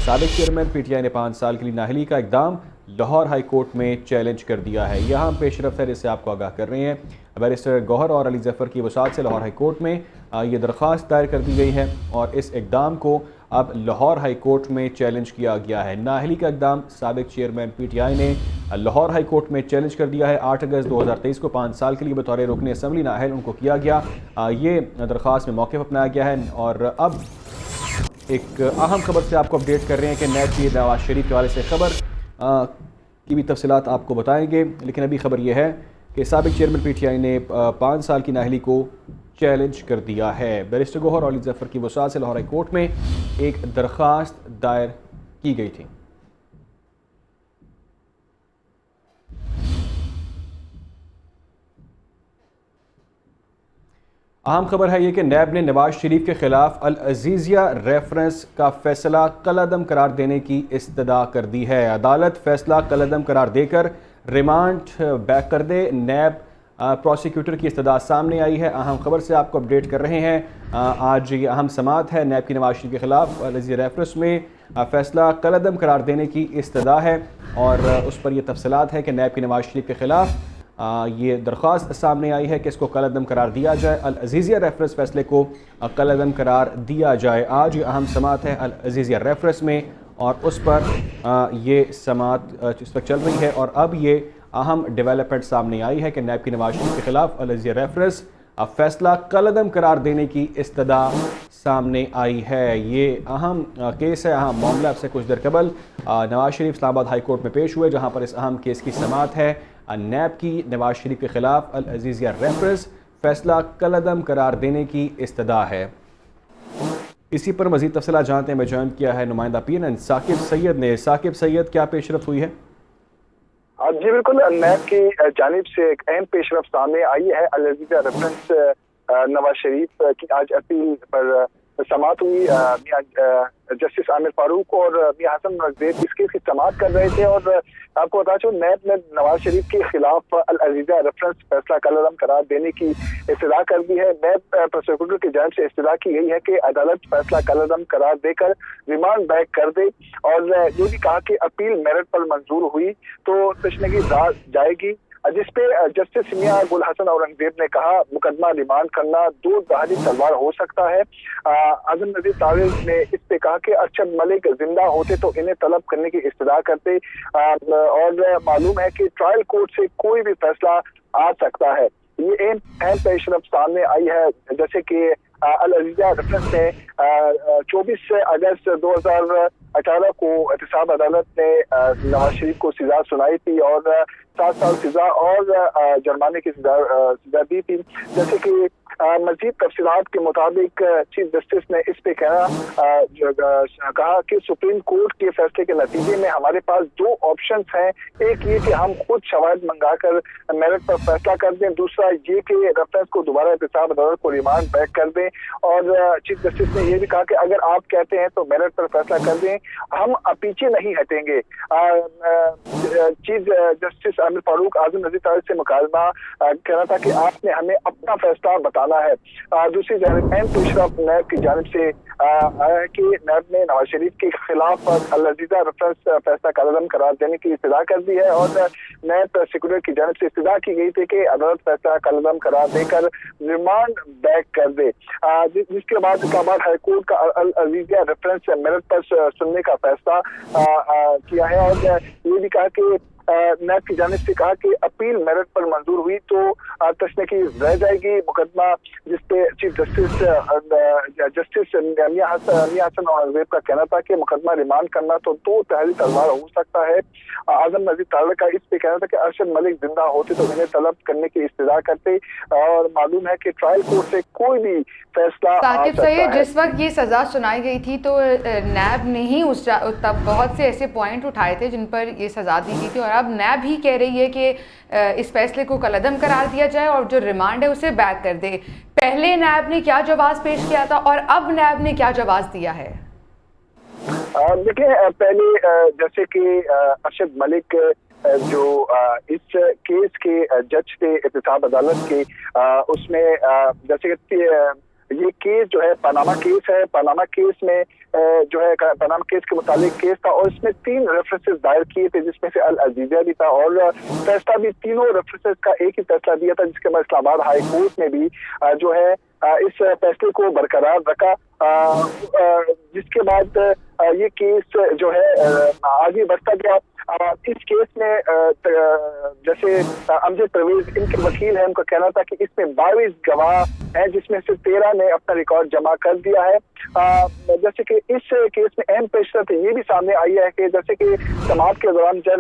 سابق چیئرمین پی ٹی آئی نے 5 سال کے لیے نااہلی کا اقدام لاہور ہائی کورٹ میں چیلنج کر دیا ہے. یہاں پیش رفت ہے جس سے آپ کو آگاہ کر رہے ہیں. بیرسٹر گوہر اور علی ظفر کی وسعت سے لاہور ہائی کورٹ میں یہ درخواست دائر کر دی گئی ہے اور اس اقدام کو اب لاہور ہائی کورٹ میں چیلنج کیا گیا ہے. نااہلی کا اقدام سابق چیئرمین پی ٹی آئی نے لاہور ہائی کورٹ میں چیلنج کر دیا ہے. 8 اگست 2023 کو 5 سال کے لیے بطور رکن اسمبلی نااہل ان کو کیا گیا. یہ درخواست میں موقف اپنایا گیا ہے. اور اب ایک اہم خبر سے آپ کو اپڈیٹ کر رہے ہیں کہ نیب کی نواز شریف کے حوالے سے خبر کی بھی تفصیلات آپ کو بتائیں گے. لیکن ابھی خبر یہ ہے کہ سابق چیئرمین پی ٹی آئی نے 5 سال کی نااہلی کو چیلنج کر دیا ہے. بیرسٹر گوہر اور علی ظفر کی وسعت سے لاہور ہائی کورٹ میں ایک درخواست دائر کی گئی تھی. اہم خبر ہے یہ کہ نیب نے نواز شریف کے خلاف العزیزیہ ریفرنس کا فیصلہ کالعدم قرار دینے کی استدعا کر دی ہے. عدالت فیصلہ کالعدم قرار دے کر ریمانڈ بیک کر دے. نیب پروسیکیوٹر کی استدعا سامنے آئی ہے. اہم خبر سے آپ کو اپڈیٹ کر رہے ہیں. آج یہ اہم سماعت ہے. نیب کی نواز شریف کے خلاف العزیزیہ ریفرنس میں فیصلہ کالعدم قرار دینے کی استدعا ہے اور اس پر یہ تفصیلات ہے کہ نیب کی نواز شریف کے خلاف یہ درخواست سامنے آئی ہے کہ اس کو کالعدم قرار دیا جائے. العزیزیہ ریفرنس فیصلے کو کالعدم قرار دیا جائے. آج یہ اہم سماعت ہے العزیزیہ ریفرنس میں اور اس پر یہ سماعت اس وقت چل رہی ہے. اور اب یہ اہم ڈیولپمنٹ سامنے آئی ہے کہ نیب کی نواز شریف کے خلاف العزیزیہ ریفرنس فیصلہ کالعدم قرار دینے کی استدعا سامنے آئی ہے. یہ اہم کیس ہے, اہم معاملہ. اب سے کچھ دیر قبل نواز شریف اسلام آباد ہائی کورٹ میں پیش ہوئے جہاں پر اس اہم کیس کی سماعت ہے. نیب کی نواز شریف کے خلاف العزیزیہ ریفرنس فیصلہ کالعدم قرار دینے کی استدعا ہے۔ اسی پر مزید تفصیلات جانتے ہیں، میں جوائن کیا ہے نمائندہ پی این این ثاقب سید نے۔ ثاقب سید، کیا پیش رفت ہوئی ہے؟ جی بالکل، نیب کی جانب سے ایک اہم پیش رفت سامنے آئی ہے۔ العزیزیہ ریفرنس نواز شریف کی آج اپیل پر سماعت ہوئی۔ جسٹس عامر فاروق اور میاں حسن اورنگزیب اس کیس کی سماعت کر رہے تھے، اور آپ کو بتا چاہوں نیب نے نواز شریف کے خلاف العزیزیہ ریفرنس فیصلہ کالعدم قرار دینے کی استدعا کر دی ہے۔ نیب پروسیکیوٹر کی جانب سے استدعا کی گئی ہے کہ عدالت فیصلہ کالعدم قرار دے کر ریمانڈ بیک کر دے، اور یہ بھی کہا کہ اپیل میرٹ پر منظور ہوئی تو تشنگی جائے گی، جس پہ جسٹس میاں گل حسن اورنگزیب نے کہا مقدمہ ریمانڈ کرنا دو دھاری تلوار ہو سکتا ہے۔ اعظم نذیر تاویز نے اس پہ کہا کہ ارشد ملک زندہ ہوتے تو انہیں طلب کرنے کی استدعا کرتے، اور معلوم ہے کہ ٹرائل کورٹ سے کوئی بھی فیصلہ آ سکتا ہے۔ یہ اہم پیش رفت سامنے آئی ہے، جیسے کہ العزیزیہ ریفرنس نے 24 اگست 2018 کو احتساب عدالت نے نواز شریف کو سزا سنائی تھی، اور 7 سال سزا اور جرمانے کی سزا دی تھی۔ جیسے کہ مزید تفصیلات کے مطابق چیف جسٹس نے اس پہ کہا کہ سپریم کورٹ کے فیصلے کے نتیجے میں ہمارے پاس دو آپشنز ہیں، ایک یہ کہ ہم خود شواہد منگا کر میرٹ پر فیصلہ کر دیں، دوسرا یہ کہ ریفرنس کو دوبارہ احتساب عدالت کو ریمانڈ بیک کر دیں۔ اور چیف جسٹس نے یہ بھی کہا کہ اگر آپ کہتے ہیں تو میرٹ پر فیصلہ کر دیں، ہم پیچھے نہیں ہٹیں گے۔ چیف جسٹس عامر فاروق اعظم نذیر تاویز سے مکالمہ کہنا تھا کہ آپ نے ہمیں اپنا فیصلہ بتانا ہے۔ دوسری جانب اہم پیش رفت نیب کی جانب سے آیا ہے کہ نیب نے نواز شریف کے خلاف العزیزیہ ریفرنس فیصلہ کالعدم قرار دینے کی استدعا کر دی ہے، اور نیب پروسیکیوٹر کی جانب سے استدعا کی گئی تھی کہ عدالت فیصلہ کالعدم قرار دے کر ریمانڈ بیک کر دے، جس کے بعد اسلام آباد ہائی کورٹ کا العزیزیہ ریفرنس میرٹ پر سننے کا فیصلہ کیا ہے، اور یہ بھی کہا کہ نیب کی جانب سے کہا کہ اپیل میرٹ پر منظور ہوئی تو تشنیکی رہ جائے گی مقدمہ، جس پہ چیف جسٹس میاں حسن اورنگزیب کا کہنا تھا کہ مقدمہ ریمانڈ کرنا تو دو دھاری تلوار ہو سکتا ہے۔ اعظم نذیر تاویز کا اس پہ کہنا تھا کہ ارشد ملک زندہ ہوتے تو انہیں طلب کرنے کی استدعا کرتے، اور معلوم ہے کہ ٹرائل کورٹ سے کوئی بھی فیصلہ آ سکتا ہے۔ جس وقت یہ سزا سنائی گئی تھی تو نیب نے ہی تب بہت سے ایسے پوائنٹ اٹھائے تھے جن پر یہ سزا دی گئی تھی، اور اب نیب ہی کہہ رہی ہے کہ اس فیصلے کو کالعدم قرار دیا جائے اور جو ریمانڈ ہے اسے بیک کر دے۔ پہلے نیب نے کیا جواز پیش کیا تھا اور اب نیب نے کیا جواز دیا ہے؟ دیکھیں، پہلے جیسے کہ ارشد ملک جو اس کیس کے جج تھے احتساب عدالت کے، اس میں جیسے کہ یہ کیس جو ہے پاناما کیس ہے، پاناما کیس میں جو ہے پاناما کیس کے متعلق کیس تھا، اور اس میں 3 ریفرنسز دائر کیے تھے، جس میں سے العزیزیہ بھی تھا، اور فیصلہ بھی تینوں ریفرنسز کا ایک ہی فیصلہ دیا تھا، جس کے بعد اسلام آباد ہائی کورٹ نے بھی جو ہے اس فیصلے کو برقرار رکھا، جس کے بعد یہ کیس جو ہے آگے بڑھتا گیا۔ اس کیس میں جیسے امجد پرویز ان کے وکیل ہیں، ان کا کہنا تھا کہ اس میں 22 گواہ ہیں، جس میں سے 13 نے اپنا ریکارڈ جمع کر دیا ہے۔ جیسے کہ اس کیس میں اہم پیش رفت یہ بھی سامنے آئی ہے کہ جیسے کہ سماعت کے دوران جب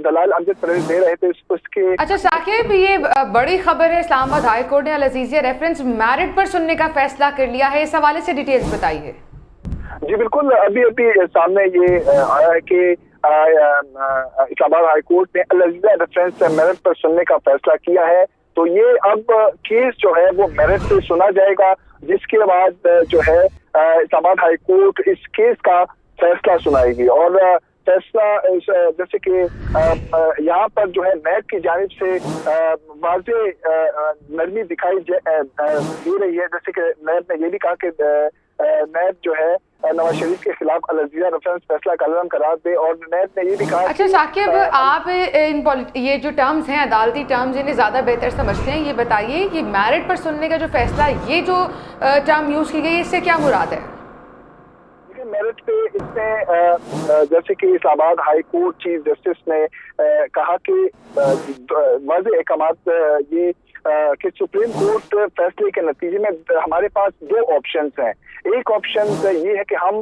دلائل امجد پرویز دے رہے تھے اس کے اچھا ثاقب، یہ بڑی خبر ہے، اسلام آباد ہائی کورٹ نے العزیزیہ ریفرنس میرٹ پر سننے کا فیصلہ کر لیا ہے، اس حوالے سے ڈیٹیلز بتائیے۔ جی بالکل، ابھی سامنے یہ آیا ہے کہ اسلام آباد ہائی کورٹ نے العزیزیہ ریفرنس میرٹ پر سننے کا فیصلہ کیا ہے، تو یہ اب کیس جو ہے وہ میرٹ پہ سنا جائے گا، جس کے بعد جو ہے اسلام آباد ہائی کورٹ اس کیس کا فیصلہ سنائے گی، اور فیصلہ جیسے کہ یہاں پر جو ہے نیب کی جانب سے واضح نرمی دکھائی دی رہی ہے، جیسے کہ نیب نے یہ بھی کہا کہ نیب جو ہے نواز شریف کے خلاف العزیزیہ ریفرنس فیصلہ کالعدم قرار دے، اور نیب نے یہ بھی کہا۔ اچھا ثاقب، آپ یہ جو ٹرمز ہیں، عدالتی ٹرمز، انہیں زیادہ بہتر سمجھتے ہیں، یہ بتائیے کہ میرٹ پر سننے کا جو فیصلہ، یہ جو ٹرم یوز کی گئی اس سے کیا مراد ہے؟ میرٹ پہ اس میں جیسے کہ اسلام آباد ہائی کورٹ چیف جسٹس نے کہا کہ واضح احکامات یہ کہ سپریم کورٹ فیصلے کے نتیجے میں ہمارے پاس 2 آپشنز ہیں۔ ایک آپشن یہ ہے کہ ہم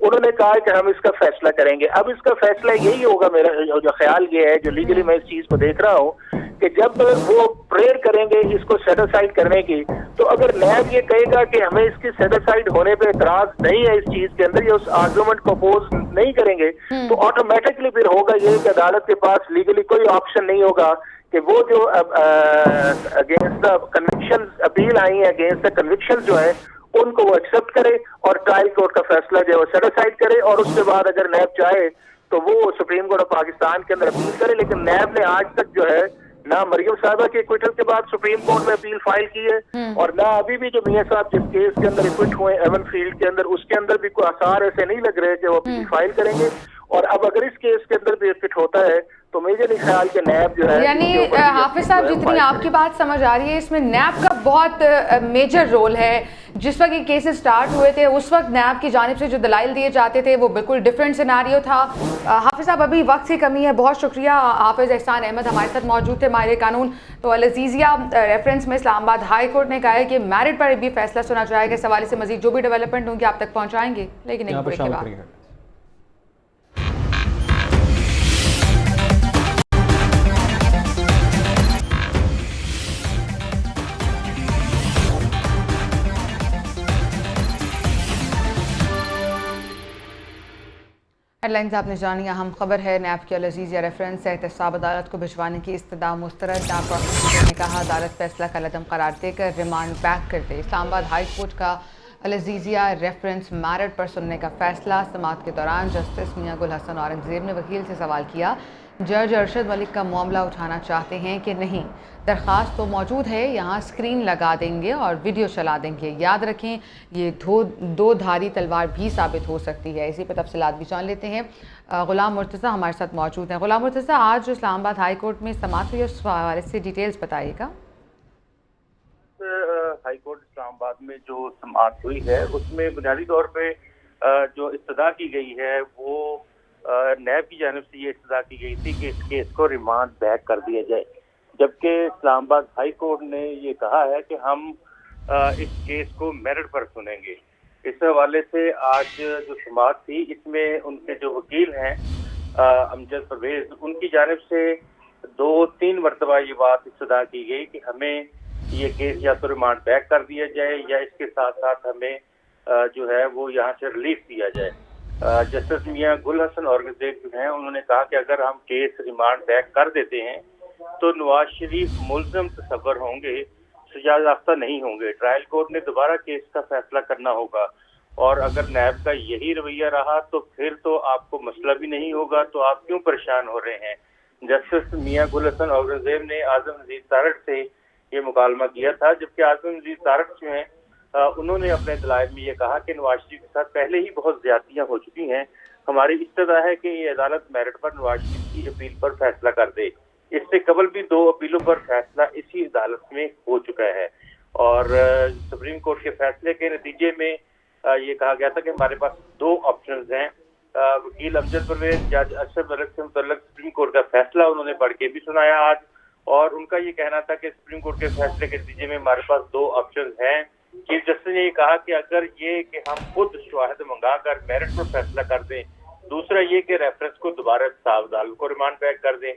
انہوں نے کہا کہ ہم اس کا فیصلہ کریں گے. اب اس کا فیصلہ یہی ہوگا, میرا جو خیال یہ ہے, جو لیگلی میں اس چیز کو دیکھ رہا ہوں, کہ جب وہ پریئر کریں گے اس کو سیٹ اسائڈ کرنے کی, تو اگر نیب یہ کہے گا کہ ہمیں اس کی سیٹ اسائڈ ہونے پہ اعتراض نہیں ہے اس چیز کے اندر, یا اس آرگومنٹ کو اپوز نہیں کریں گے, تو آٹومیٹکلی پھر ہوگا یہ کہ عدالت کے پاس لیگلی کوئی آپشن نہیں ہوگا کہ وہ جو اگینسٹ دا کنوکشن اپیل آئی ہیں, اگینسٹ دا کنوکشن جو ہے ان کو وہ ایکسپٹ کرے اور ٹرائل کورٹ کا فیصلہ جو ہے وہ سیٹ اسائڈ کرے, اور اس کے بعد اگر نیب چاہے تو وہ سپریم کورٹ آف پاکستان کے اندر اپیل کرے. لیکن نیب نے آج تک جو ہے نہ مریم صاحبہ کے ایکویٹل کے بعد سپریم کورٹ میں اپیل فائل کی ہے, اور نہ ابھی بھی جو میاں صاحب جس کیس کے اندر ایکوٹ ہوئے ایون فیلڈ کے اندر, اس کے اندر بھی کوئی آثار ایسے نہیں لگ رہے کہ وہ اپیل فائل کریں گے. اور اب اگر اس کیس کے اندر بھی ایکٹ ہوتا ہے تو مجھے نہیں خیال کہ نیب جو ہے, یعنی حافظ صاحب جتنی آپ کی بات سمجھ آ رہی ہے اس میں نیب کا بہت میجر رول ہے. جس وقت یہ کیسز سٹارٹ ہوئے تھے اس وقت نیب کی جانب سے جو دلائل دیے جاتے تھے وہ بالکل ڈیفرنٹ سیناریو تھا. حافظ صاحب ابھی وقت کی کمی ہے, بہت شکریہ. حافظ احسان احمد ہمارے ساتھ موجود تھے, ماہر قانون. تو العزیزیہ ریفرنس میں اسلام آباد ہائی کورٹ نے کہا ہے کہ میرٹ پر بھی فیصلہ سنا جائے گا. اس حوالے سے مزید جو بھی ڈیولپمنٹ ہوں گی آپ تک پہنچائیں گے, لیکن ایک بریک کے بعد. ہیڈ لائنز آپ نے جانی. اہم خبر ہے نیب کی العزیزیہ ریفرنس سے احتساب عدالت کو بھجوانے کی استدعا مسترد. نیب پروسیکیوٹر نے کہا عدالت فیصلہ کا عدم قرار دے کر ریمانڈ بیک کر دے. اسلام آباد ہائی کورٹ کا العزیزیہ ریفرنس میرٹ پر سننے کا فیصلہ. سماعت کے دوران جسٹس میاں گل حسن اورنگزیب نے وکیل سے سوال کیا جج ارشد ملک کا معاملہ اٹھانا چاہتے ہیں کہ نہیں. درخواست تو موجود ہے, یہاں اسکرین لگا دیں گے اور ویڈیو چلا دیں گے. یاد رکھیں یہ دو دھاری تلوار بھی ثابت ہو سکتی ہے. اسی پہ تفصیلات بھی جان لیتے ہیں. غلام مرتضی ہمارے ساتھ موجود ہیں. غلام مرتضی, آج جو اسلام آباد ہائی کورٹ میں سماعت ہوئی اس حوالے سے ڈیٹیلز بتائیے گا. ہائی کورٹ اسلام آباد میں جو سماعت ہوئی ہے اس میں بنیادی طور پہ جو استدعا کی گئی ہے وہ نیب کی جانب سے یہ استدعا کی گئی تھی کہ اس کیس کو ریمانڈ بیک کر دیا جائے, جبکہ اسلام آباد ہائی کورٹ نے یہ کہا ہے کہ ہم اس کیس کو میرٹ پر سنیں گے. اس حوالے سے آج جو سماعت تھی اس میں ان کے جو وکیل ہیں امجد پرویز, ان کی جانب سے 2-3 مرتبہ یہ بات استدعا کی گئی کہ ہمیں یہ کیس یا تو ریمانڈ بیک کر دیا جائے یا اس کے ساتھ ساتھ ہمیں جو ہے وہ یہاں سے ریلیف دیا جائے. جسٹس میاں گل حسن اورنگزیب جو ہیں انہوں نے کہا کہ اگر ہم کیس ریمانڈ بیک کر دیتے ہیں تو نواز شریف ملزم تصور ہوں گے, سزا یافتہ نہیں ہوں گے. ٹرائل کورٹ نے دوبارہ کیس کا فیصلہ کرنا ہوگا, اور اگر نیب کا یہی رویہ رہا تو پھر تو آپ کو مسئلہ بھی نہیں ہوگا, تو آپ کیوں پریشان ہو رہے ہیں. جسٹس میاں گل حسن اورنگزیب نے اعظم عزیز تارڑ سے یہ مکالمہ کیا تھا, جبکہ اعظم عزیز تارڑ جو ہیں انہوں نے اپنے دلائل میں یہ کہا کہ نواز شریف کے ساتھ پہلے ہی بہت زیادتیاں ہو چکی ہیں. ہماری استدعا ہے کہ یہ عدالت میرٹ پر نواز شریف کی اپیل پر فیصلہ کر دے. اس سے قبل بھی 2 اپیلوں پر فیصلہ اسی عدالت میں ہو چکا ہے, اور سپریم کورٹ کے فیصلے کے نتیجے میں یہ کہا گیا تھا کہ ہمارے پاس 2 آپشنز ہیں. وکیل امجد پرویز جج ارشد ملک سے متعلق سپریم کورٹ کا فیصلہ انہوں نے پڑھ کے بھی سنایا آج, اور ان کا یہ کہنا تھا کہ سپریم کورٹ کے فیصلے کے نتیجے میں ہمارے پاس 2 آپشنز ہیں. چیف جسٹس نے یہ کہا کہ اگر یہ کہ ہم خود شواہد منگا کر میرٹ پر فیصلہ کر دیں, دوسرا یہ کہ ریفرنس کو دوبارہ عدالت کو ریمانڈ بیک کر دیں.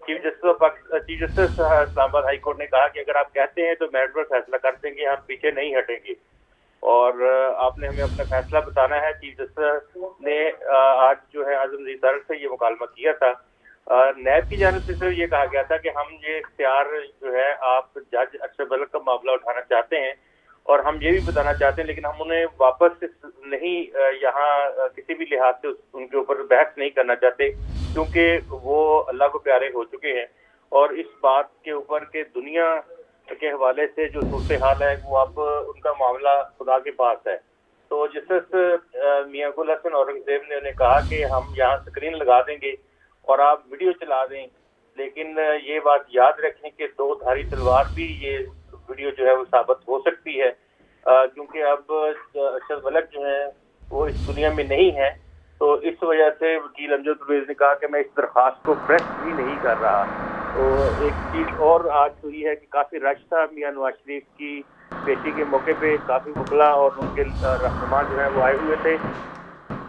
چیف جسٹس اسلام آباد ہائی کورٹ نے کہا کہ اگر آپ کہتے ہیں تو میرٹ پر فیصلہ کر دیں گے, ہم پیچھے نہیں ہٹیں گے, اور آپ نے ہمیں اپنا فیصلہ بتانا ہے. چیف جسٹس نے آج جو ہے اعظم عزیز تارڑ سے یہ مکالمہ کیا تھا. نیب کی جانب سے صرف یہ کہا گیا تھا کہ ہم یہ اختیار جو ہے آپ جج ارشد ملک کا معاملہ اٹھانا چاہتے ہیں, اور ہم یہ بھی بتانا چاہتے ہیں, لیکن ہم انہیں واپس نہیں یہاں کسی بھی لحاظ سے ان کے اوپر بحث نہیں کرنا چاہتے, کیونکہ وہ اللہ کو پیارے ہو چکے ہیں, اور اس بات کے اوپر کہ دنیا کے حوالے سے جو صورتحال ہے وہ اب ان کا معاملہ خدا کے پاس ہے. تو جسٹس میاں گل حسن اورنگزیب نے انہیں کہا کہ ہم یہاں اسکرین لگا دیں گے اور آپ ویڈیو چلا دیں, لیکن یہ بات یاد رکھیں کہ 2 دھاری تلوار بھی یہ ویڈیو جو ہے وہ ثابت ہو سکتی ہے, کیونکہ اب ارشد ملک جو ہے وہ اس دنیا میں نہیں ہے. تو اس وجہ سے وکیل امجد پرویز نے کہا کہ میں اس درخواست کو پریس بھی نہیں کر رہا. تو ایک چیز اور آج ہوئی ہے کہ کافی رش تھا میاں نواز شریف کی پیشی کے موقع پہ, کافی وکلا اور ان کے رہنما جو ہیں وہ آئے ہوئے تھے.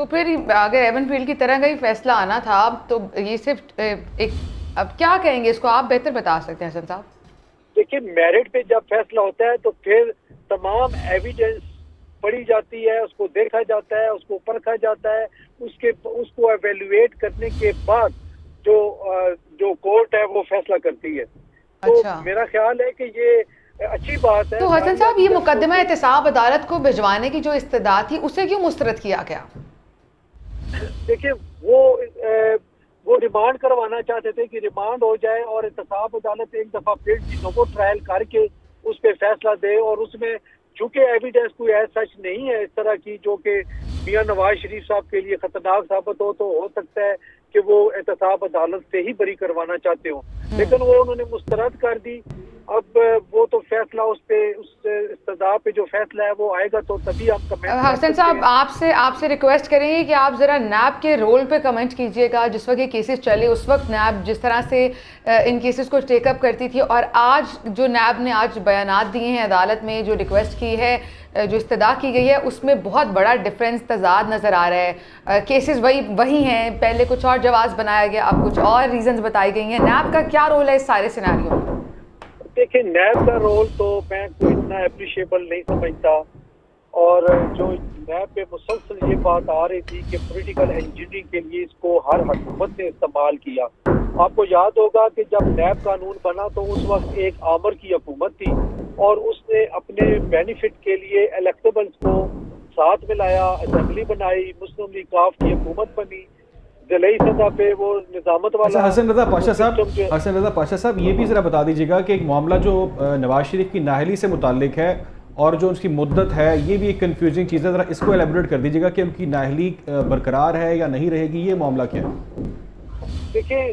تو پھر اگر ایون فیلڈ کی طرح کا ہی فیصلہ آنا تھا تو یہ صرف ایک اب کیا کہیں گے اس کو آپ بہتر بتا سکتے ہیں حسن صاحب؟ دیکھیے میرٹ پہ جب فیصلہ ہوتا ہے تو پھر تمام ایویڈنس پڑھی جاتی ہے, اس کو دیکھا جاتا ہے, اس کو پرکھا جاتا ہے, اس کو ایویلویٹ کرنے کے بعد جو کورٹ ہے وہ فیصلہ کرتی ہے. تو میرا خیال ہے کہ یہ اچھی بات ہے. تو حسن صاحب یہ مقدمہ احتساب عدالت کو بھجوانے کی جو استدعا تھی اسے کیوں مسترد کیا گیا؟ دیکھیے وہ ریمانڈ کروانا چاہتے تھے کہ ریمانڈ ہو جائے اور احتساب عدالت ایک دفعہ پھر چیزوں کو ٹرائل کر کے اس پہ فیصلہ دے, اور اس میں چونکہ ایویڈنس کوئی ایسا سچ نہیں ہے اس طرح کی جو کہ میاں نواز شریف صاحب کے لیے خطرناک ثابت ہو, تو ہو سکتا ہے کہ وہ احتساب عدالت سے ہی بری کروانا چاہتے ہوں, لیکن وہ انہوں نے مسترد کر دی. اب وہ تو فیصلہ اس استدعا پہ جو فیصلہ ہے وہ آئے گا تو تبھی ہم کمنٹ. حسن صاحب آپ سے ریکویسٹ کریں گے کہ آپ ذرا نیب کے رول پہ کمنٹ کیجئے گا. جس وقت یہ کیسز چلے اس وقت نیب جس طرح سے ان کیسز کو ٹیک اپ کرتی تھی, اور آج جو نیب نے آج بیانات دیے ہیں عدالت میں, جو ریکویسٹ کی ہے, جو استدعا کی گئی ہے, اس میں بہت بڑا ڈفرینس تضاد نظر آ رہا ہے. کیسز وہی ہیں, پہلے کچھ اور جواز بنایا گیا, اب کچھ اور ریزنز بتائی گئی ہیں. نیب کا کیا رول ہے اس سارے سیناریو میں؟ دیکھیں نیب کا رول تو میں کوئی اتنا اپریشیبل نہیں سمجھتا, اور جو نیب پہ مسلسل یہ بات آ رہی تھی کہ پولیٹیکل انجینئرنگ کے لیے اس کو ہر حکومت نے استعمال کیا. آپ کو یاد ہوگا کہ جب نیب قانون بنا تو اس وقت ایک آمر کی حکومت تھی, اور اس نے اپنے بینیفٹ کے لیے الیکٹیبلز کو ساتھ ملایا, اسمبلی بنائی, مسلم لیگ کاف کی حکومت بنی, ضلعی سطح پہ وہ نظامت والا. حسن رضا پاشا صاحب یہ بھی ذرا بتا دیجیے گا کہ ایک معاملہ جو نواز شریف کی نااہلی سے متعلق ہے اور جو اس کی مدت ہے, یہ بھی ایک کنفیوزنگ چیز ہے, ذرا اس کو ایلیبریٹ کر دیجیے گا کہ ان کی نااہلی برقرار ہے یا نہیں رہے گی, یہ معاملہ کیا ہے؟ دیکھیں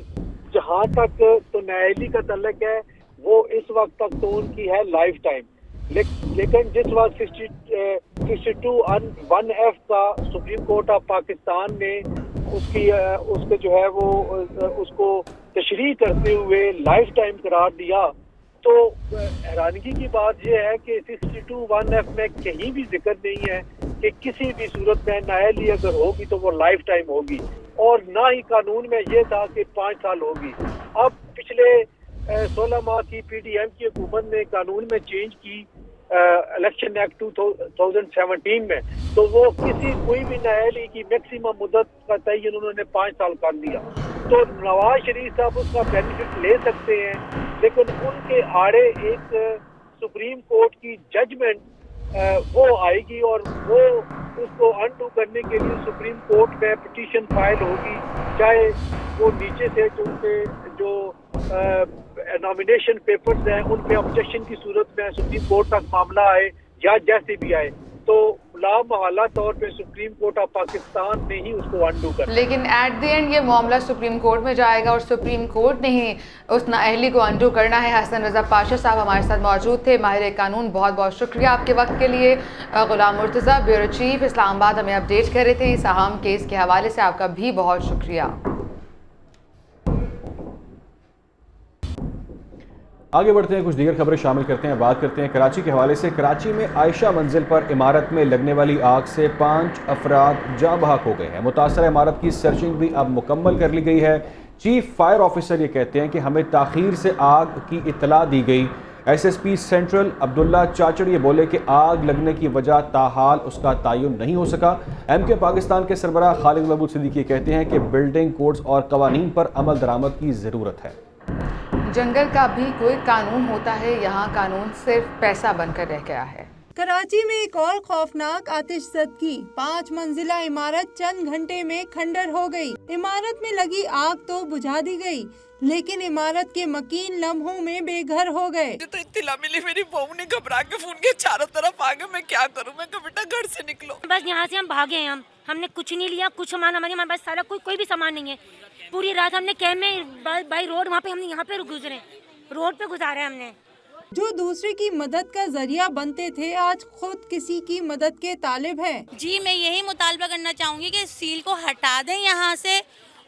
جہاں تک تو نااہلی کا تعلق ہے وہ اس وقت تک تو ان کی ہے لائف ٹائم, لیکن جس وقت 62(1)(f) کا سپریم کورٹ آف پاکستان نے اس کو جو ہے وہ اس کو تشریح کرتے ہوئے لائف ٹائم قرار دیا, تو حیرانگی کی بات یہ ہے کہ 62(1)(f) میں کہیں بھی ذکر نہیں ہے کہ کسی بھی صورت میں نااہلی اگر ہوگی تو وہ لائف ٹائم ہوگی, اور نہ ہی قانون میں یہ تھا کہ 5 سال ہوگی. اب پچھلے 16 ماہ کی پی ڈی ایم کی حکومت نے قانون میں چینج کی الیکشن ایکٹ 2017 میں, تو وہ کوئی بھی نااہلی کی میکسیمم مدت کا تعین انہوں نے 5 سال کر دیا. تو نواز شریف صاحب اس کا بینیفٹ لے سکتے ہیں, لیکن ان کے آڑے ایک سپریم کورٹ کی ججمنٹ وہ آئے گی, اور وہ اس کو انڈو کرنے کے لیے سپریم کورٹ میں پٹیشن فائل ہوگی, چاہے وہ نیچے سے جو نامینیشن پیپرز ہیں ان پہ آبجیکشن کی صورت میں سپریم کورٹ تک معاملہ آئے یا جیسے بھی آئے, تو لامحالہ طور پہ سپریم کورٹ آف پاکستان نے ہی اس کو انڈو کرنا. لیکن ایٹ دی اینڈ یہ معاملہ سپریم کورٹ میں جائے گا, اور سپریم کورٹ نے ہی اس نااہلی کو انڈو کرنا ہے. حسن رضا پاشا صاحب ہمارے ساتھ موجود تھے, ماہر قانون, بہت بہت شکریہ آپ کے وقت کے لیے. غلام مرتضیٰ بیورو چیف اسلام آباد ہمیں اپڈیٹ کر رہے تھے اس اہم کیس کے حوالے سے, آپ کا بھی بہت شکریہ. آگے بڑھتے ہیں, کچھ دیگر خبریں شامل کرتے ہیں. بات کرتے ہیں کراچی کے حوالے سے. کراچی میں عائشہ منزل پر عمارت میں لگنے والی آگ سے 5 افراد جاں بحق ہو گئے ہیں. متاثرہ عمارت کی سرچنگ بھی اب مکمل کر لی گئی ہے. چیف فائر آفیسر یہ کہتے ہیں کہ ہمیں تاخیر سے آگ کی اطلاع دی گئی. ایس ایس پی سینٹرل عبداللہ چاچڑ یہ بولے کہ آگ لگنے کی وجہ تاحال اس کا تعین نہیں ہو سکا. ایم کے پاکستان کے سربراہ خالد محمود صدیقی کہتے ہیں کہ بلڈنگ کوڈز اور قوانین پر عمل درآمد کی ضرورت ہے. جنگل کا بھی کوئی قانون ہوتا ہے, یہاں قانون صرف پیسہ بن کر رہ گیا ہے. کراچی میں ایک اور خوفناک آتش زدگی, 5 منزلہ عمارت چند گھنٹے میں کھنڈر ہو گئی. عمارت میں لگی آگ تو بجھا دی گئی, لیکن عمارت کے مکین لمحوں میں بے گھر ہو گئے. تو اطلاع ملی, میری بہو نے گھبرا کے فون کیا, چاروں طرف آ گئے, میں کیا کروں, میں کہا بیٹا گھر سے نکلو. بس یہاں سے ہم بھاگے ہیں, ہم نے کچھ نہیں لیا, کچھ سامان ہمارے پاس سارا کوئی بھی سامان نہیں ہے. پوری رات ہم نے کیمپ میں بائی روڈ وہاں پہ ہم نے یہاں پہ گزرے, روڈ پہ گزارے ہم نے. جو دوسرے کی مدد کا ذریعہ بنتے تھے آج خود کسی کی مدد کے طالب ہیں. جی میں یہی مطالبہ کرنا چاہوں گی کہ سیل کو ہٹا دیں یہاں سے,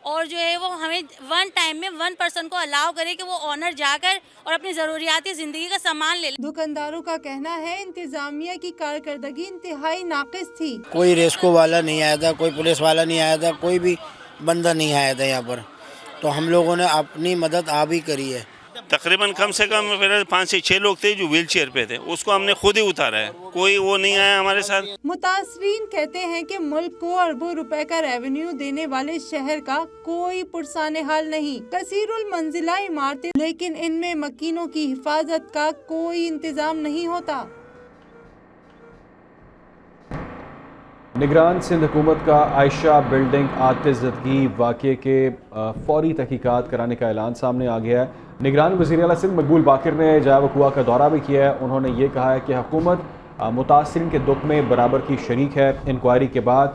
اور جو ہے وہ ہمیں ون ٹائم میں 1 پرسن کو الاؤ کرے کہ وہ آنر جا کر اور اپنی ضروریاتی زندگی کا سامان لے لے۔ دکانداروں کا کہنا ہے انتظامیہ کی کارکردگی انتہائی ناقص تھی۔ کوئی ریسکو والا نہیں آیا تھا، کوئی پولیس والا نہیں آیا تھا، کوئی بھی بندہ نہیں آیا تھا یہاں پر، تو ہم لوگوں نے اپنی مدد آپ ہی کری ہے۔ تقریباً کم سے کم 5 سے 6 لوگ تھے جو ویل چیئر پہ تھے، اس کو ہم نے خود ہی اتارا ہے، کوئی وہ نہیں آیا ہمارے ساتھ۔ متاثرین کہتے ہیں کہ ملک کو اربوں روپے کا ریونیو دینے والے شہر کا کوئی پرسان حال نہیں، کثیر المنزلہ عمارتیں، لیکن ان میں مکینوں کی حفاظت کا کوئی انتظام نہیں ہوتا۔ نگران سندھ حکومت کا عائشہ بلڈنگ آتش زدگی واقعے کے فوری تحقیقات کرانے کا اعلان سامنے آ گیا ہے۔ نگران وزیر اعلیٰ سندھ مقبول باقر نے جائے وقوع کا دورہ بھی کیا ہے۔ انہوں نے یہ کہا ہے کہ حکومت متاثرین کے دکھ میں برابر کی شریک ہے۔ انکوائری کے بعد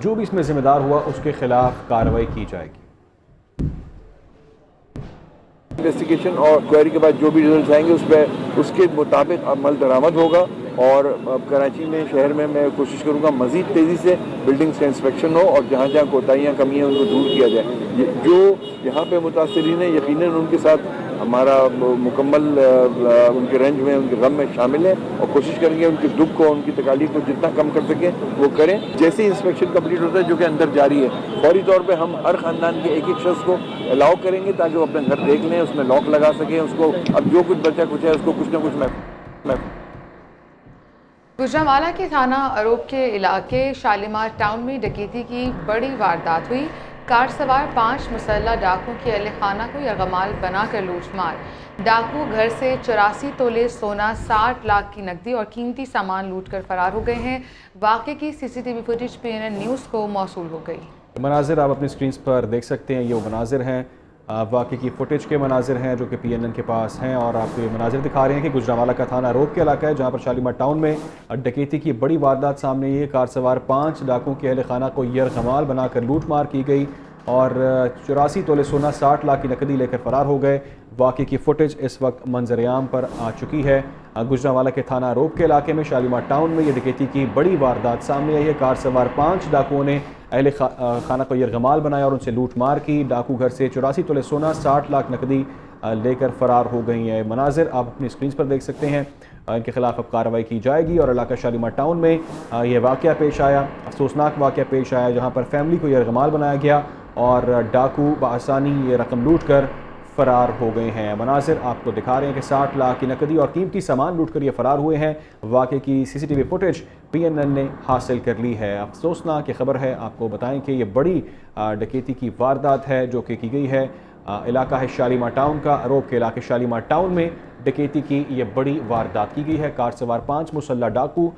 جو بھی اس میں ذمہ دار ہوا اس کے خلاف کارروائی کی جائے گی۔ انویسٹیگیشن اور انکوائری کے بعد جو بھی ریزلٹس آئیں گے اس پہ اس کے مطابق عمل درآمد ہوگا، اور کراچی میں شہر میں میں کوشش کروں گا مزید تیزی سے بلڈنگز کا انسپیکشن ہو اور جہاں جہاں کوتاہیاں کمیاں ان کو دور کیا جائے۔ جو یہاں پہ متاثرین ہیں یقیناً ان کے ساتھ ہمارا مکمل ان کے رنج میں ان کے غم میں شامل ہیں، اور کوشش کریں گے ان کے دکھ کو ان کی تکالیف کو جتنا کم کر سکیں وہ کریں۔ جیسے ہی انسپیکشن کمپلیٹ ہوتا ہے جو کہ اندر جاری ہے، فوری طور پہ ہم ہر خاندان کے ایک شخص کو الاؤ کریں گے تاکہ وہ اپنے گھر دیکھ لیں، اس میں لاک لگا سکیں، اس کو اب جو کچھ بچہ کچھ ہے اس کو کچھ نہ کچھ گوجرانوالہ کے تھانہ اروب کے علاقے شالیمار ٹاؤن میں ڈکیتی کی بڑی واردات ہوئی۔ کار سوار 5 مسلح ڈاکوؤں کے اہل خانہ کو یرغمال بنا کر لوٹ مار۔ ڈاکو گھر سے 84 تولے سونا، 60 لاکھ کی نقدی اور قیمتی سامان لوٹ کر فرار ہو گئے ہیں۔ واقعے کی CCTV فوٹیج PNN نیوز کو موصول ہو گئی۔ مناظر آپ اپنی سکرینز پر دیکھ سکتے ہیں، یہ وہ مناظر ہیں، واقعے کی فوٹیج کے مناظر ہیں جو کہ PNN کے پاس ہیں، اور آپ کو یہ مناظر دکھا رہے ہیں کہ گوجرانوالہ کا تھانہ روب کے علاقہ ہے جہاں پر شالیمار ٹاؤن میں ڈکیتی کی بڑی واردات سامنے آئی ہے۔ کار سوار 5 ڈاکوؤں کے اہل خانہ کو یرغمال بنا کر لوٹ مار کی گئی اور 84 تولے سونا، 60 لاکھ کی نقدی لے کر فرار ہو گئے۔ واقعے کی فوٹیج اس وقت منظر عام پر آ چکی ہے۔ گوجرانوالہ کے تھانہ روب کے علاقے میں شالیمار ٹاؤن میں یہ ڈکیتی کی بڑی واردات سامنے آئی ہے۔ کار سوار 5 ڈاکوؤں نے اہل خانہ کو یرغمال بنایا اور ان سے لوٹ مار کی۔ ڈاکو گھر سے 84 تولے سونا، 60 لاکھ نقدی لے کر فرار ہو گئی ہیں۔ مناظر آپ اپنی سکرینز پر دیکھ سکتے ہیں، ان کے خلاف اب کارروائی کی جائے گی۔ اور علاقہ شالیمار ٹاؤن میں یہ واقعہ پیش آیا، افسوسناک واقعہ پیش آیا جہاں پر فیملی کو یرغمال بنایا گیا اور ڈاکو بآسانی یہ رقم لوٹ کر فرار ہو گئے ہیں۔ مناظر آپ کو دکھا رہے ہیں کہ 60 لاکھ کی نقدی اور قیمتی سامان لوٹ کر یہ فرار ہوئے ہیں۔ واقعے کی CCTV فوٹیج PNN نے حاصل کر لی ہے۔ افسوسناک یہ خبر ہے، آپ کو بتائیں کہ یہ بڑی ڈکیتی کی واردات ہے جو کہ کی گئی ہے۔ علاقہ ہے شالیمار ٹاؤن کا، اروب کے علاقے شالیمار ٹاؤن میں ڈکیتی کی یہ بڑی واردات کی گئی ہے۔ کار سوار 5 مسلح ڈاکو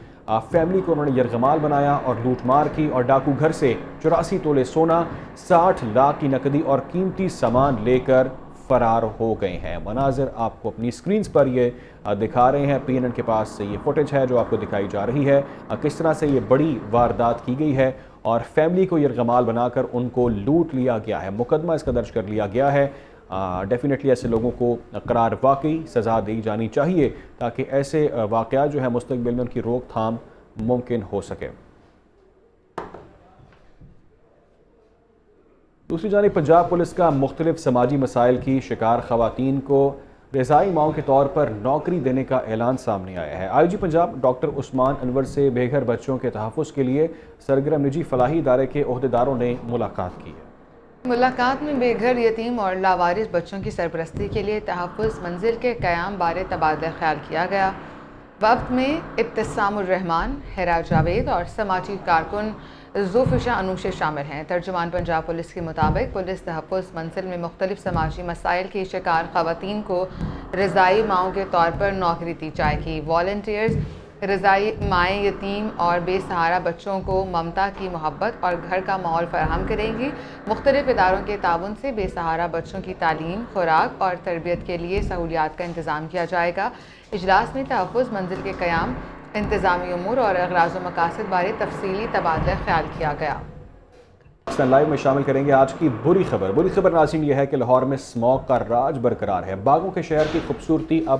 فیملی کو انہوں نے یرغمال بنایا اور لوٹ مار کی، اور ڈاکو گھر سے 84 تولے سونا، 60 لاکھ کی نقدی اور قیمتی سامان لے کر فرار ہو گئے ہیں۔ مناظر آپ کو اپنی سکرینز پر یہ دکھا رہے ہیں، PNN کے پاس سے یہ فوٹیج ہے جو آپ کو دکھائی جا رہی ہے، کس طرح سے یہ بڑی واردات کی گئی ہے اور فیملی کو یرغمال بنا کر ان کو لوٹ لیا گیا ہے۔ مقدمہ اس کا درج کر لیا گیا ہے۔ ڈیفینیٹلی ایسے لوگوں کو قرار واقعی سزا دی جانی چاہیے تاکہ ایسے واقعات جو ہیں مستقبل میں ان کی روک تھام ممکن ہو سکے۔ دوسری جانب پنجاب پولیس کا مختلف سماجی مسائل کی شکار خواتین کو رضائی ماؤں کے طور پر نوکری دینے کا اعلان سامنے آیا ہے۔ IG پنجاب ڈاکٹر عثمان انور سے بے گھر بچوں کے تحفظ کے لیے سرگرم نجی فلاحی ادارے کے عہدیداروں نے ملاقات کی ہے۔ ملاقات میں بے گھر، یتیم اور لاوارث بچوں کی سرپرستی کے لیے تحفظ منزل کے قیام بارے تبادلہ خیال کیا گیا۔ وفد میں ابتسام الرحمان، ہیرا جاوید اور سماجی کارکن زوفشا انوشے شامل ہیں۔ ترجمان پنجاب پولیس کے مطابق پولیس تحفظ منزل میں مختلف سماجی مسائل کی شکار خواتین کو رضائی ماؤں کے طور پر نوکری دی جائے گی۔ والنٹیئرز رضائی مائیں یتیم اور بے سہارا بچوں کو ممتا کی محبت اور گھر کا ماحول فراہم کریں گی۔ مختلف اداروں کے تعاون سے بے سہارا بچوں کی تعلیم، خوراک اور تربیت کے لیے سہولیات کا انتظام کیا جائے گا۔ اجلاس میں تحفظ منزل کے قیام، انتظامی امور اور اغراض و مقاصد بارے تفصیلی تبادلہ خیال کیا گیا۔ لائیو میں شامل کریں گے آج کی بری خبر ناظرین یہ ہے کہ لاہور میں اسموگ کا راج برقرار ہے۔ باغوں کے شہر کی خوبصورتی اب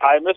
IMF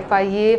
FIA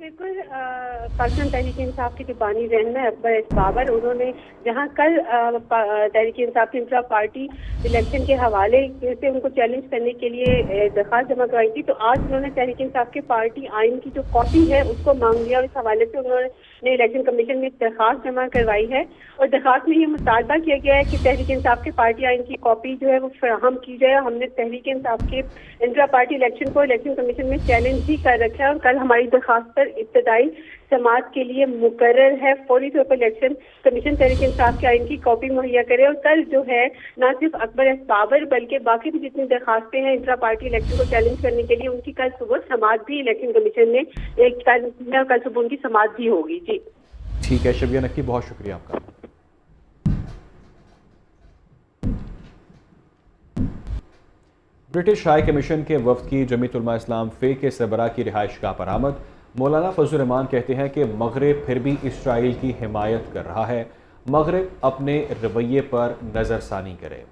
بالکل پاکستان تحریک انصاف کے جو بانی رہنما اکبر ایس بابر، انہوں نے جہاں کل تحریک انصاف کی انٹرا پارٹی الیکشن کے حوالے سے ان کو چیلنج کرنے کے لیے درخواست جمع کروائی تھی، تو آج انہوں نے تحریک انصاف کے پارٹی آئین کی جو کاپی ہے اس کو مانگ لیا اور اس حوالے سے انہوں نے الیکشن کمیشن میں ایک درخواست جمع کروائی ہے اور درخواست میں یہ مطالبہ کیا گیا ہے کہ تحریک انصاف کے پارٹی آئین کی کاپی جو ہے وہ فراہم کی جائے. ہم نے تحریک انصاف کے انٹرا پارٹی الیکشن کو الیکشن کمیشن میں چیلنج بھی کر رکھا ہے اور کل ہماری درخواست پر ابتدائی سماعت کے لیے مقرر ہے. فوری طور پر الیکشن کمیشن تحریک انصاف کے آئین کی کاپی مہیا کرے اور کل جو ہے نہ صرف اکبر ایس بابر بلکہ باقی بھی جتنی درخواستیں ہیں انٹرا پارٹی الیکشن کو چیلنج کرنے کے لیے ان کی کل صبح سماعت بھی الیکشن کمیشن میں کل صبح ان کی سماعت بھی ہوگی. جی ٹھیک ہے شبیہ نقوی، بہت شکریہ آپ کا. برٹش ہائی کمیشن کے وفد کی جمعیت علماء اسلام فے کے سربراہ کی رہائش گاہ پر آمد. مولانا فضل الرحمان کہتے ہیں کہ مغرب پھر بھی اسرائیل کی حمایت کر رہا ہے، مغرب اپنے رویے پر نظر ثانی کرے.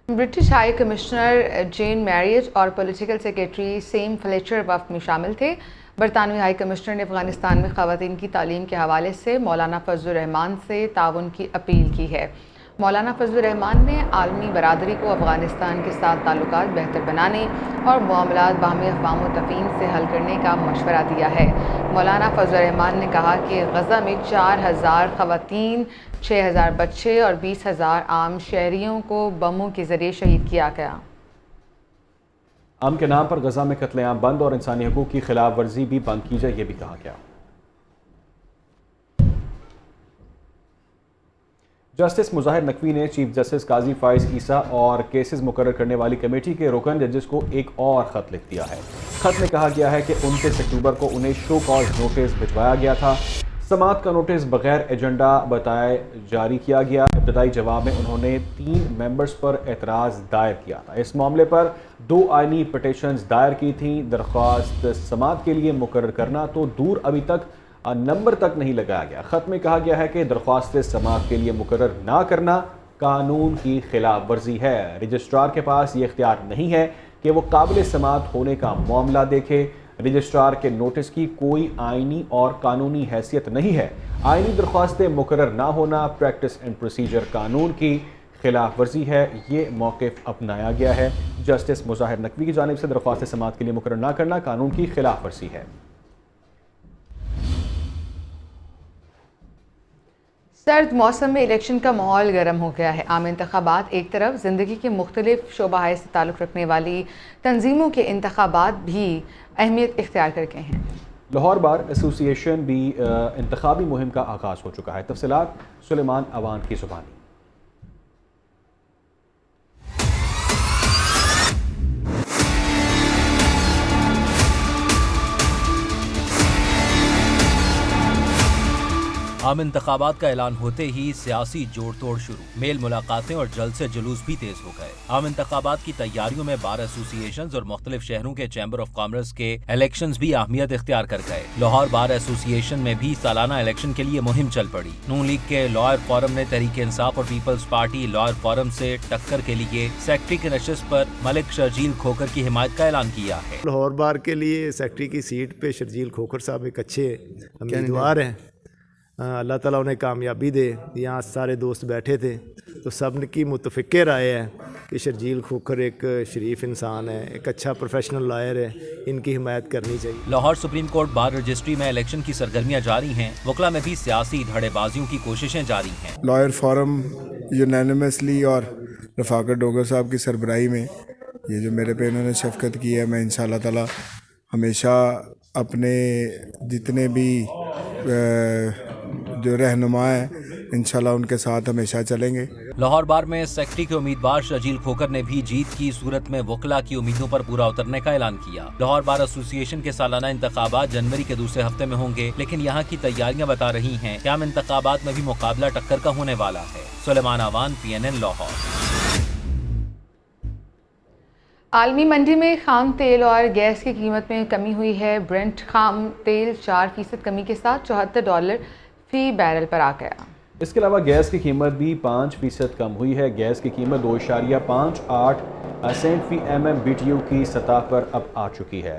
British high commissioner Jane marriage اور پولیٹیکل سیکریٹری سیم فلیچر وفد میں شامل تھے. برطانوی ہائی کمشنر نے افغانستان میں خواتین کی تعلیم کے حوالے سے مولانا فضل الرحمان سے تعاون کی اپیل کی ہے. مولانا فضل الرحمان نے عالمی برادری کو افغانستان کے ساتھ تعلقات بہتر بنانے اور معاملات باہمی افہام و تفہیم سے حل کرنے کا مشورہ دیا ہے. مولانا فضل الرحمان نے کہا کہ غزہ میں 4000 خواتین، 6000 بچے اور 20,000 عام شہریوں کو بموں کے ذریعے شہید کیا گیا. امن کے نام پر غزہ میں قتل عام بند اور انسانی حقوق کی خلاف ورزی بھی بند کی جائے، یہ بھی کہا گیا. جسٹس مظاہر نقوی نے چیف جسٹس قاضی فائز عیسیٰ اور کیسز مقرر کرنے والی کمیٹی کے رکن ججز کو ایک اور خط لکھ دیا ہے. خط میں کہا گیا ہے کہ 29 اکتوبر کو انہیں شو کاز نوٹس بھجوایا گیا تھا. سماعت کا نوٹس بغیر ایجنڈا بتائے جاری کیا گیا. ابتدائی جواب میں انہوں نے 3 ممبرز پر اعتراض دائر کیا تھا. اس معاملے پر 2 آئینی پٹیشنز دائر کی تھیں. درخواست سماعت کے لیے مقرر کرنا تو دور، ابھی تک نمبر تک نہیں لگایا گیا. خط میں کہا گیا ہے کہ درخواست سماعت کے لیے مقرر نہ کرنا قانون کی خلاف ورزی ہے. رجسٹرار کے پاس یہ اختیار نہیں ہے کہ وہ قابل سماعت ہونے کا معاملہ دیکھے. رجسٹرار کے نوٹس کی کوئی آئینی اور قانونی حیثیت نہیں ہے. آئینی درخواستیں مقرر نہ ہونا پریکٹس اینڈ پروسیجر قانون کی خلاف ورزی ہے. یہ موقف اپنایا گیا ہے. جسٹس مظاہر نقوی کی جانب سے درخواست سماعت کے لیے مقرر نہ کرنا قانون کی خلاف ورزی ہے. سرد موسم میں الیکشن کا ماحول گرم ہو گیا ہے. عام انتخابات ایک طرف، زندگی کے مختلف شعبہ سے تعلق رکھنے والی تنظیموں کے انتخابات بھی اہمیت اختیار کر گئے ہیں. لاہور بار ایسوسی ایشن بھی انتخابی مہم کا آغاز ہو چکا ہے. تفصیلات سلیمان اوان کی زبانی. عام انتخابات کا اعلان ہوتے ہی سیاسی جوڑ توڑ شروع، میل ملاقاتیں اور جلد سے جلوس بھی تیز ہو گئے. عام انتخابات کی تیاریوں میں بار ایسوسی ایشنز اور مختلف شہروں کے چیمبر آف کامرس کے الیکشنز بھی اہمیت اختیار کر گئے. لاہور بار ایسوسی ایشن میں بھی سالانہ الیکشن کے لیے مہم چل پڑی. نون لیگ کے لائر فورم نے تحریک انصاف اور پیپلز پارٹی لائر فورم سے ٹکر کے لیے سیکٹری کی نشست پر ملک شرجیل کھوکر کی حمایت کا اعلان کیا ہے. لاہور بار کے لیے سیکٹری کی سیٹ پہ شرجیل کھوکر صاحب ایک اچھے امیدوار ہیں. اللہ تعالیٰ انہیں کامیابی دے. یہاں سارے دوست بیٹھے تھے تو سب کی متفق رائے ہے کہ شرجیل کھوکر ایک شریف انسان ہے، ایک اچھا پروفیشنل لائر ہے، ان کی حمایت کرنی چاہیے. Lahore supreme court bar registry میں الیکشن کی سرگرمیاں جاری ہیں. وکلا میں بھی سیاسی دھڑے بازیوں کی کوششیں جاری ہیں. لائر فورم یونینیمسلی اور رفاقت ڈوگر صاحب کی سربراہی میں یہ جو میرے پہ انہوں نے شفقت کی ہے، میں انشاءاللہ تعالی ہمیشہ اپنے جتنے بھی جو رہنما ہیں انشاءاللہ ان کے ساتھ ہمیشہ چلیں گے. لاہور بار میں سیکٹری کے امیدوار شرجیل کھوکر نے بھی جیت کی صورت میں وکلا کی امیدوں پر پورا اترنے کا اعلان کیا. لاہور بار ایسوسی ایشن کے سالانہ انتخابات جنوری کے دوسرے ہفتے میں ہوں گے، لیکن یہاں کی تیاریاں بتا رہی ہیں کہ عام انتخابات میں بھی مقابلہ ٹکر کا ہونے والا ہے. سلیمان اوان، PNN لاہور. عالمی منڈی میں خام تیل اور گیس کی قیمت میں کمی ہوئی ہے. برنٹ خام تیل 4% کمی کے ساتھ $74 فی بیرل پر آ گیا. اس کے علاوہ گیس کی قیمت بھی 5% کم ہوئی ہے. گیس کی قیمت 2.58 سینٹ فی MM BTU کی سطح پر اب آ چکی ہے.